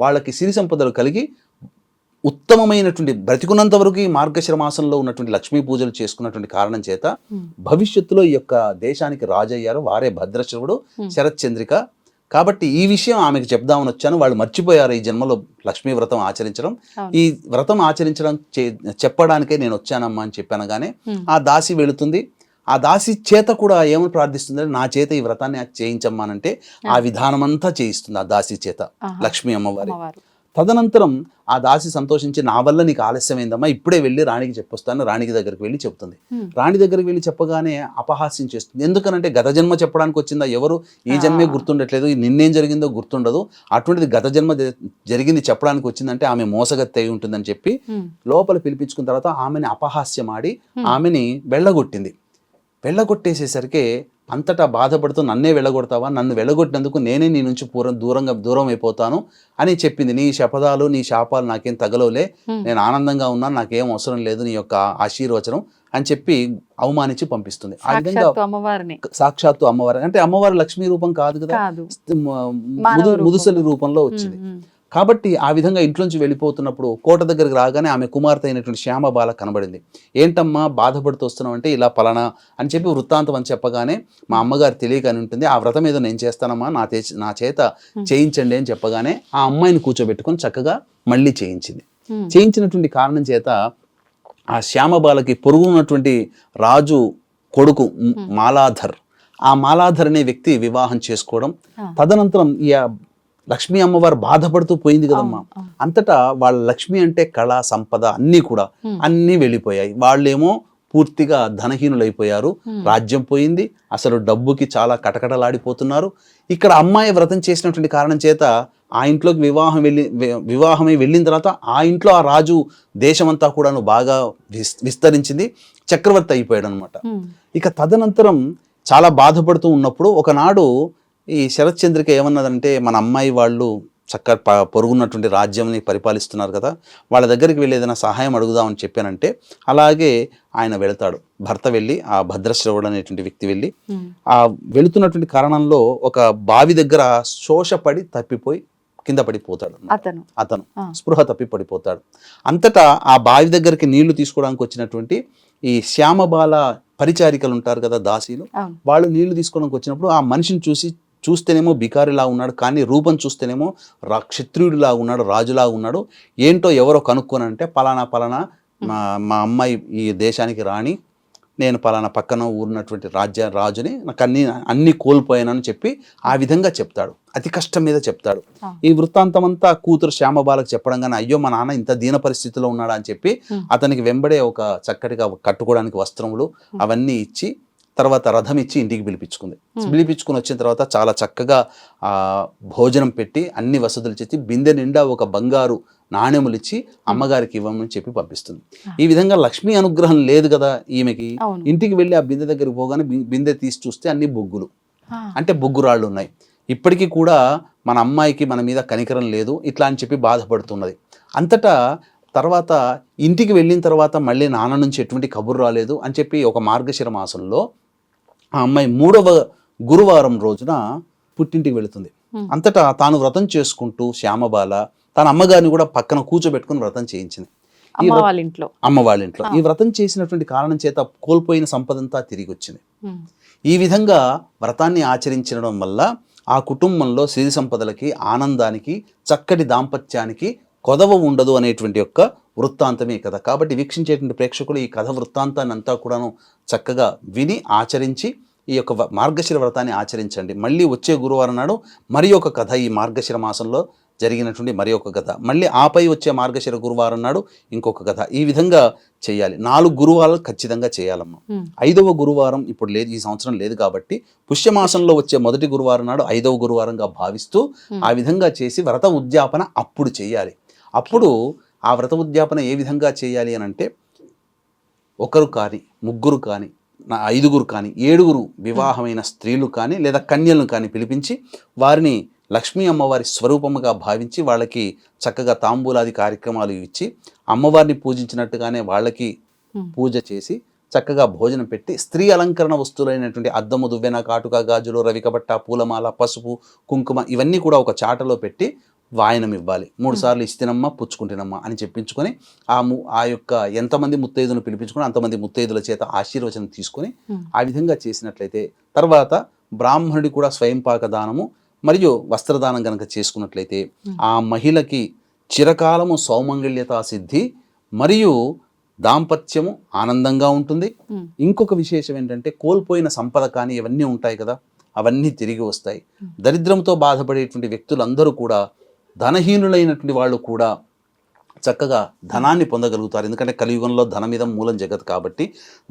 వాళ్ళకి సిరి సంపదలు కలిగి ఉత్తమమైనటువంటి బ్రతికున్నంత వరకు ఈ మార్గశిర మాసంలో ఉన్నటువంటి లక్ష్మీ పూజలు చేసుకున్నటువంటి కారణం చేత భవిష్యత్తులో ఈ యొక్క దేశానికి రాజు అయ్యారు. వారే భద్రశివుడు, శరత్చంద్రిక. కాబట్టి ఈ విషయం ఆమెకు చెప్దామని వచ్చాను. వాళ్ళు మర్చిపోయారు ఈ జన్మలో లక్ష్మీ వ్రతం ఆచరించడం. ఈ వ్రతం ఆచరించడం చెప్పడానికే నేను వచ్చానమ్మా అని చెప్పాను. కానీ ఆ దాసి వెళుతుంది. ఆ దాసి చేత కూడా ఏమని ప్రార్థిస్తుంది, నా చేత ఈ వ్రతాన్ని చేయించమ్మానంటే ఆ విధానమంతా చేయిస్తుంది ఆ దాసి చేత లక్ష్మీ అమ్మవారి. తదనంతరం ఆ దాసి సంతోషించి, నా వల్ల నీకు ఆలస్యమైందమ్మా, ఇప్పుడే వెళ్ళి రాణికి చెప్పొస్తాను. రాణికి దగ్గరికి వెళ్ళి చెప్తుంది. రాణి దగ్గరికి వెళ్ళి చెప్పగానే అపహాస్యం చేస్తుంది. ఎందుకనంటే గత జన్మ చెప్పడానికి వచ్చిందా, ఎవరు ఈ జన్మే గుర్తుండట్లేదు, నిన్నేం జరిగిందో గుర్తుండదు, అటువంటిది గత జన్మ జరిగింది చెప్పడానికి వచ్చిందంటే ఆమె మోసగత్తి అయి ఉంటుందని చెప్పి లోపల పిలిపించుకున్న తర్వాత ఆమెని అపహాస్యమాడి ఆమెని వెళ్ళగొట్టింది. వెళ్ళగొట్టేసేసరికి అంతటా బాధపడుతూ, నన్నే వెళ్ళగొడతావా, నన్ను వెళ్ళగొట్టినందుకు నేనే నీ నుంచి దూరం అయిపోతాను అని చెప్పింది. నీ శపథాలు నీ శాపాలు నాకేం తగలవులే, నేను ఆనందంగా ఉన్నాను, నాకేం అవసరం లేదు నీ యొక్క ఆశీర్వచనం అని చెప్పి అవమానించి పంపిస్తుంది. ఆ విధంగా సాక్షాత్తు అమ్మవారి అంటే అమ్మవారి లక్ష్మీ రూపం కాదు కదా, ముదుసలి రూపంలో వచ్చింది. కాబట్టి ఆ విధంగా ఇంట్లోంచి వెళ్ళిపోతున్నప్పుడు కోట దగ్గరికి రాగానే ఆమె కుమార్తె అయినటువంటి శ్యామబాల కనబడింది. ఏంటమ్మా బాధపడుతూ వస్తున్నావు అంటే, ఇలా పలానా అని చెప్పి వృత్తాంతం అని చెప్పగానే మా అమ్మగారు తెలియక అని ఉంటుంది, ఆ వ్రతం ఏదో నేను చేస్తానమ్మా, నా చేత చేయించండి అని చెప్పగానే ఆ అమ్మాయిని కూర్చోబెట్టుకొని చక్కగా మళ్ళీ చేయించింది. చేయించినటువంటి కారణం చేత ఆ శ్యామబాలకి పొరుగు ఉన్నటువంటి రాజు కొడుకు మాలాధర్, ఆ మాలాధర్ అనే వ్యక్తి వివాహం చేసుకోవడం. తదనంతరం ఈ లక్ష్మీ అమ్మవారు బాధపడుతూ పోయింది కదమ్మా. అంతటా వాళ్ళ లక్ష్మి అంటే కళ, సంపద అన్నీ వెళ్ళిపోయాయి. వాళ్ళేమో పూర్తిగా ధనహీనులైపోయారు. రాజ్యం పోయింది. అసలు డబ్బుకి చాలా కటకటలాడిపోతున్నారు. ఇక్కడ అమ్మాయి వ్రతం చేసినటువంటి కారణం చేత ఆ ఇంట్లోకి వివాహమై వెళ్ళిన తర్వాత ఆ ఇంట్లో ఆ రాజు దేశమంతా కూడాను బాగా విస్తరించింది, చక్రవర్తి అయిపోయాడు అనమాట. ఇక తదనంతరం చాలా బాధపడుతూ ఉన్నప్పుడు ఒకనాడు ఈ శరత్చంద్రిక ఏమన్నదంటే, మన అమ్మాయి వాళ్ళు చక్కగా పొరుగున్నటువంటి రాజ్యంని పరిపాలిస్తున్నారు కదా, వాళ్ళ దగ్గరికి వెళ్ళి ఏదైనా సహాయం అడుగుదామని చెప్పానంటే, అలాగే ఆయన వెళతాడు. భర్త వెళ్ళి, ఆ భద్రశ్రవుడు అనేటువంటి వ్యక్తి వెళ్ళి ఆ వెళుతున్నటువంటి కారణంలో ఒక బావి దగ్గర శోషపడి తప్పిపోయి కింద పడిపోతాడు. అతను స్పృహ తప్పి పడిపోతాడు. అంతటా ఆ బావి దగ్గరికి నీళ్లు తీసుకోవడానికి వచ్చినటువంటి ఈ శ్యామబాల పరిచారికలు ఉంటారు కదా, దాసీలు, వాళ్ళు నీళ్లు తీసుకోవడానికి వచ్చినప్పుడు ఆ మనిషిని చూస్తేనేమో బికారిలా ఉన్నాడు, కానీ రూపం చూస్తేనేమో క్షత్రియుడిలా ఉన్నాడు, రాజులా ఉన్నాడు. ఏంటో ఎవరో కనుక్కోనంటే, పలానా మా అమ్మాయి ఈ దేశానికి రాణి, నేను పలానా పక్కన ఊరినటువంటి రాజుని, నాకు అన్ని కోల్పోయానని చెప్పి ఆ విధంగా చెప్తాడు. అతి కష్టం మీద చెప్తాడు. ఈ వృత్తాంతం అంతా కూతురు శ్యామబాలకు చెప్పడం కానీ, అయ్యో మా నాన్న ఇంత దీన పరిస్థితిలో ఉన్నాడా అని చెప్పి అతనికి వెంబడే ఒక చక్కటిగా కట్టుకోవడానికి వస్త్రములు అవన్నీ ఇచ్చి, తర్వాత రథం ఇచ్చి ఇంటికి పిలిపించుకుని వచ్చిన తర్వాత చాలా చక్కగా భోజనం పెట్టి అన్ని వసతులు చేసి బిందె నిండా ఒక బంగారు నాణ్యములు ఇచ్చి అమ్మగారికి ఇవ్వమని చెప్పి పంపిస్తుంది. ఈ విధంగా లక్ష్మీ అనుగ్రహం లేదు కదా ఈమెకి. ఇంటికి వెళ్ళి ఆ బిందె దగ్గరికి పోగానే బిందె తీసి చూస్తే అన్ని బొగ్గులు, అంటే బొగ్గురాళ్ళు ఉన్నాయి. ఇప్పటికీ కూడా మన అమ్మాయికి మన మీద కనికరం లేదు ఇట్లా అని చెప్పి బాధపడుతున్నది. అంతటా తర్వాత ఇంటికి వెళ్ళిన తర్వాత మళ్ళీ నాన్న నుంచి ఎటువంటి కబురు రాలేదు అని చెప్పి ఒక మార్గశిర మాసంలో ఆ అమ్మాయి 3వ గురువారం రోజున పుట్టింటికి వెళుతుంది. అంతటా తాను వ్రతం చేసుకుంటూ శ్యామబాల తన అమ్మగారిని కూడా పక్కన కూర్చోబెట్టుకుని వ్రతం చేయించింది అమ్మ వాళ్ళ ఇంట్లో. ఈ వ్రతం చేసినటువంటి కారణం చేత కోల్పోయిన సంపదంతా తిరిగి వచ్చింది. ఈ విధంగా వ్రతాన్ని ఆచరించడం వల్ల ఆ కుటుంబంలో సిరి సంపదలకి, ఆనందానికి, చక్కటి దాంపత్యానికి కొదవ ఉండదు అనేటువంటి యొక్క వృత్తాంతమే కథ. కాబట్టి వీక్షించేటువంటి ప్రేక్షకులు ఈ కథ వృత్తాంతాన్ని అంతా కూడాను చక్కగా విని ఆచరించి ఈ యొక్క మార్గశిర వ్రతాన్ని ఆచరించండి. మళ్ళీ వచ్చే గురువారం నాడు మరి ఒక కథ, ఈ మార్గశిర మాసంలో జరిగినటువంటి మరి ఒక కథ, మళ్ళీ ఆపై వచ్చే మార్గశిర గురువారం నాడు ఇంకొక కథ. ఈ విధంగా చేయాలి. 4 గురువారాలు ఖచ్చితంగా చేయాలమ్మా. 5వ గురువారం ఇప్పుడు లేదు, ఈ సంవత్సరం లేదు కాబట్టి పుష్యమాసంలో వచ్చే మొదటి గురువారం నాడు 5వ గురువారంగా భావిస్తూ ఆ విధంగా చేసి వ్రత ఉద్యాపన అప్పుడు చేయాలి. అప్పుడు ఆ వ్రత ఉద్యాపన ఏ విధంగా చేయాలి అని అంటే, 1 కానీ 3 కానీ 5 కానీ 7 వివాహమైన స్త్రీలు కానీ లేదా కన్యలను కానీ పిలిపించి వారిని లక్ష్మీ అమ్మవారి స్వరూపముగా భావించి వాళ్ళకి చక్కగా తాంబూలాది కార్యక్రమాలు ఇచ్చి అమ్మవారిని పూజించినట్టుగానే వాళ్ళకి పూజ చేసి చక్కగా భోజనం పెట్టి స్త్రీ అలంకరణ వస్తువులైనటువంటి అద్దము, దువ్వెన, కాటుక, గాజులు, రవికబట్ట, పూలమాల, పసుపు, కుంకుమ ఇవన్నీ కూడా ఒక చాటలో పెట్టి వాయనం ఇవ్వాలి. 3 సార్లు ఇస్తినమ్మా పుచ్చుకుంటేనమ్మా అని చెప్పించుకొని ఆ యొక్క ఎంతమంది ముత్తైదును పిలిపించుకొని అంతమంది ముత్తైదుల చేత ఆశీర్వచనం తీసుకొని ఆ విధంగా చేసినట్లయితే తర్వాత బ్రాహ్మణుడి కూడా స్వయంపాక దానము మరియు వస్త్రదానం కనుక చేసుకున్నట్లయితే ఆ మహిళకి చిరకాలము సౌమంగళ్యతా సిద్ధి మరియు దాంపత్యము ఆనందంగా ఉంటుంది. ఇంకొక విశేషం ఏంటంటే కోల్పోయిన సంపద కానీ ఇవన్నీ ఉంటాయి కదా, అవన్నీ తిరిగి వస్తాయి. దరిద్రంతో బాధపడేటువంటి వ్యక్తులందరూ కూడా ధనహీనులైనటువంటి వాళ్ళు కూడా చక్కగా ధనాన్ని పొందగలుగుతారు. ఎందుకంటే కలియుగంలో ధనమిదం మూలం జగత్ కాబట్టి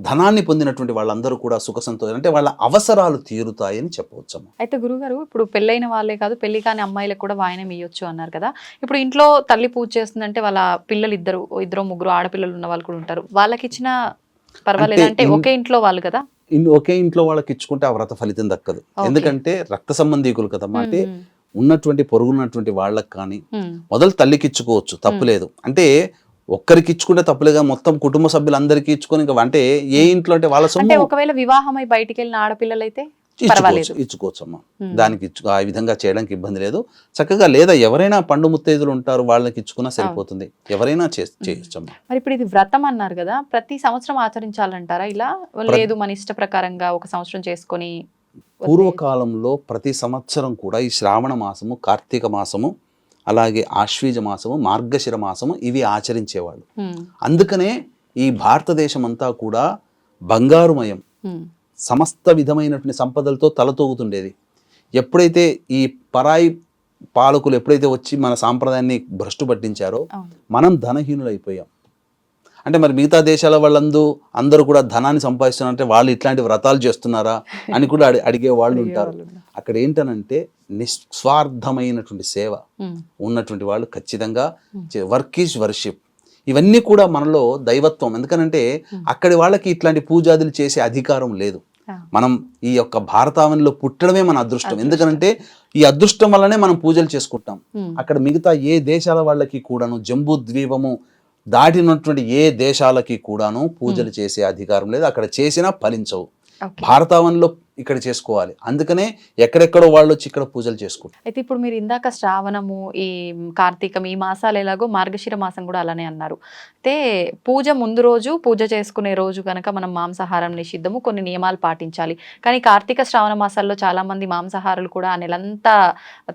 ధనాన్ని పొందినటువంటి వాళ్ళందరూ కూడా సుఖ సంతోషం అంటే వాళ్ళ అవసరాలు తీరుతాయని చెప్పవచ్చు. అయితే గురుగారు ఇప్పుడు పెళ్ళైన వాళ్ళే కాదు పెళ్లి కాని అమ్మాయిలకు కూడా వాయనం ఇవ్వచ్చు అన్నారు కదా. ఇప్పుడు ఇంట్లో తల్లి పూజ చేస్తుందంటే వాళ్ళ పిల్లలు ఇద్దరు ముగ్గురు ఆడపిల్లలు ఉన్న వాళ్ళు కూడా ఉంటారు. వాళ్ళకి ఇచ్చిన పర్వాలేదు అంటే ఒకే ఇంట్లో వాళ్ళు కదా, ఒకే ఇంట్లో వాళ్ళకి ఇచ్చుకుంటే ఆ వ్రత ఫలితం దక్కదు. ఎందుకంటే రక్త సంబంధీకులు కదమ్మా. అంటే ఉన్నటువంటి పొరుగున్నటువంటి వాళ్ళకి కానీ మొదలు తల్లికి ఇచ్చుకోవచ్చు, తప్పులేదు. అంటే ఒక్కరికి ఇచ్చుకుంటే తప్పులేగా మొత్తం కుటుంబ సభ్యులందరికీ ఇచ్చుకొని ఇంకా అంటే ఏ ఇంట్లో అంటే వాళ్ళ అంటే ఒకవేళ వివాహమై బయటికి వెళ్ళిన ఆడపిల్లలు అయితే ఇచ్చుకోవచ్చు అమ్మా. దానికి ఆ విధంగా చేయడానికి ఇబ్బంది లేదు. చక్కగా లేదా ఎవరైనా పండు ముత్తైదులు ఉంటారు వాళ్ళకి ఇచ్చుకున్నా సరిపోతుంది, ఎవరైనా చేయొచ్చు అమ్మా. మరి ఇప్పుడు ఇది వ్రతం అన్నారు కదా, ప్రతి సంవత్సరం ఆచరించాలంటారా ఇలా? లేదు మన ఇష్ట ప్రకారంగా ఒక సంవత్సరం చేసుకొని. పూర్వకాలంలో ప్రతి సంవత్సరం కూడా ఈ శ్రావణ మాసము, కార్తీక మాసము, అలాగే ఆశ్వీజ మాసము, మార్గశిర మాసము ఇవి ఆచరించేవాళ్ళు. అందుకనే ఈ భారతదేశం అంతా కూడా బంగారుమయం, సమస్త విధమైనటువంటి సంపదలతో తలతూగుతుండేది. ఎప్పుడైతే ఈ పరాయి పాలకులు ఎప్పుడైతే వచ్చి మన సాంప్రదాయాన్ని భ్రష్టు పట్టించారో మనం ధనహీనులైపోయాం. అంటే మరి మిగతా దేశాల అందరూ కూడా ధనాన్ని సంపాదిస్తున్నారంటే వాళ్ళు ఇట్లాంటి వ్రతాలు చేస్తున్నారా అని కూడా అడిగే వాళ్ళు ఉంటారు. అక్కడ ఏంటనంటే నిస్వార్థమైనటువంటి సేవ ఉన్నటువంటి వాళ్ళు ఖచ్చితంగా వర్క్ ఈజ్ వర్షిప్. ఇవన్నీ కూడా మనలో దైవత్వం. ఎందుకనంటే అక్కడి వాళ్ళకి ఇట్లాంటి పూజాదులు చేసే అధికారం లేదు. మనం ఈ యొక్క భారతావనిలో పుట్టడమే మన అదృష్టం. ఎందుకంటే ఈ అదృష్టం వల్లనే మనం పూజలు చేసుకుంటాం. అక్కడ మిగతా ఏ దేశాల వాళ్ళకి కూడాను జంబూ ద్వీపము దాటినటువంటి ఏ దేశాలకి కూడాను పూజలు చేసే అధికారం లేదు. అక్కడ చేసినా ఫలించవు. భారతావనిలో ఇక్కడ చేసుకోవాలి. అందుకనే ఎక్కడెక్కడో వాళ్ళు వచ్చి ఇక్కడ పూజలు చేసుకుంటారు. అయితే ఇప్పుడు మీరు ఇందాక శ్రావణము, ఈ కార్తీకం, ఈ మాసాలు ఎలాగో మార్గశిర మాసం కూడా అలానే అన్నారు. అయితే పూజ ముందు రోజు, పూజ చేసుకునే రోజు కనుక మనం మాంసాహారం నిషిద్ధము, కొన్ని నియమాలు పాటించాలి. కానీ కార్తీక శ్రావణ మాసాల్లో చాలా మంది మాంసాహారాలు కూడా ఆ నెలంతా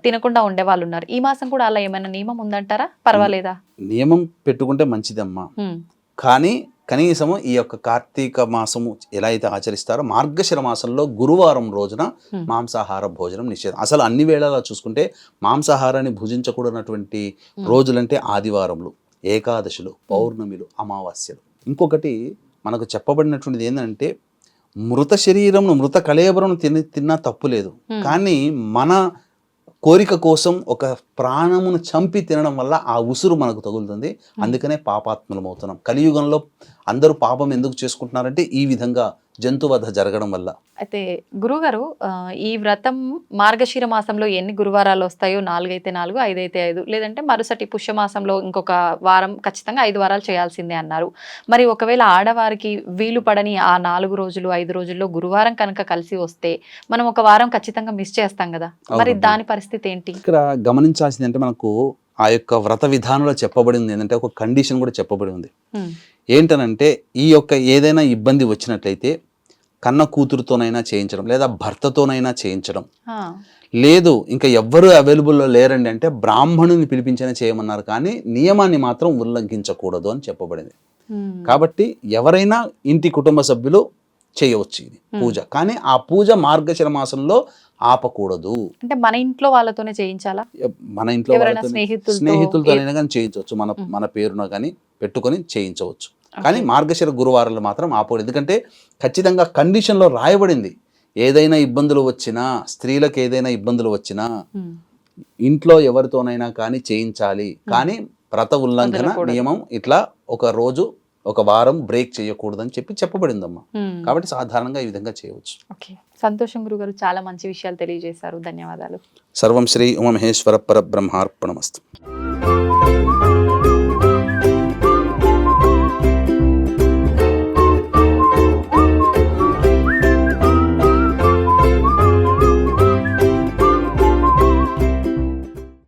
తినకుండా ఉండే వాళ్ళు ఉన్నారు. ఈ మాసం కూడా అలా ఏమైనా నియమం ఉందంటారా? పర్వాలేదా? నియమం పెట్టుకుంటే మంచిదమ్మా. కానీ కనీసము ఈ యొక్క కార్తీక మాసము ఎలా అయితే ఆచరిస్తారో మార్గశిర మాసంలో గురువారం రోజున మాంసాహార భోజనం నిషేధం. అసలు అన్ని వేళలా చూసుకుంటే మాంసాహారాన్ని భుజించకూడనటువంటి రోజులంటే ఆదివారములు, ఏకాదశులు, పౌర్ణమిలు, అమావాస్యలు. ఇంకొకటి మనకు చెప్పబడినటువంటిది ఏంటంటే మృత శరీరం, మృత కళేబరం తిన్నా తప్పు లేదు. కానీ మన కోరిక కోసం ఒక ప్రాణమును చంపి తినడం వల్ల ఆ ఉసురు మనకు తగులుతుంది. అందుకనే పాపాత్మలం అవుతున్నాం. కలియుగంలో అందరూ పాపం ఎందుకు చేసుకుంటున్నారంటే ఈ విధంగా జంతువధ జరగడం వల్ల. అయితే గురుగారు ఈ వ్రతం మార్గశిర మాసంలో ఎన్ని గురువారాలు వస్తాయో? 4 అయితే 4, 5 అయితే 5, లేదంటే మరుసటి పుష్యమాసంలో ఇంకొక వారం ఖచ్చితంగా 5 వారాలు చేయాల్సిందే అన్నారు. మరి ఒకవేళ ఆడవారికి వీలు పడని ఆ 4 రోజులు 5 రోజుల్లో గురువారం కనుక కలిసి వస్తే మనం ఒక వారం ఖచ్చితంగా మిస్ చేస్తాం కదా, మరి దాని పరిస్థితి ఏంటి? ఇక్కడ గమనించాల్సింది అంటే మనకు ఆ యొక్క వ్రత విధానంలో చెప్పబడింది ఏంటంటే ఒక కండిషన్ కూడా చెప్పబడి ఉంది. ఏంటనంటే ఈ యొక్క ఏదైనా ఇబ్బంది వచ్చినట్లయితే కన్న కూతురుతోనైనా చేయించడం, లేదా భర్తతోనైనా చేయించడం, లేదు ఇంకా ఎవ్వరూ అవైలబుల్లో లేరండి అంటే బ్రాహ్మణుని పిలిపించైనా చేయమన్నారు. కానీ నియమాన్ని మాత్రం ఉల్లంఘించకూడదు అని చెప్పబడింది. కాబట్టి ఎవరైనా ఇంటి కుటుంబ సభ్యులు చేయవచ్చు ఇది పూజ. కానీ ఆ పూజ మార్గశిర మాసంలో ఆపకూడదు. అంటే మన ఇంట్లో వాళ్ళతోనే చేయించాలా? మన ఇంట్లో స్నేహితులతోనైనా కానీ చేయించవచ్చు. మన పేరున కానీ పెట్టుకొని చేయించవచ్చు. కానీ మార్గశిర గురువారాలు మాత్రం ఆపకూడదు. ఎందుకంటే ఖచ్చితంగా కండిషన్లో రాయబడింది. ఏదైనా ఇబ్బందులు వచ్చినా, స్త్రీలకు ఏదైనా ఇబ్బందులు వచ్చినా ఇంట్లో ఎవరితోనైనా కానీ చేయించాలి. కానీ వ్రత ఉల్లంఘన నియమం ఇట్లా ఒక రోజు ఒక వారం బ్రేక్ చేయకూడదని చెప్పబడిందమ్మా. కాబట్టి సాధారణంగా ఈ విధంగా చేయవచ్చు. సంతోషం గురుగారు, చాలా మంచి విషయాలు తెలియజేశారు. ధన్యవాదాలు. సర్వం శ్రీ ఉమామహేశ్వర పరబ్రహ్మార్పణమస్తు.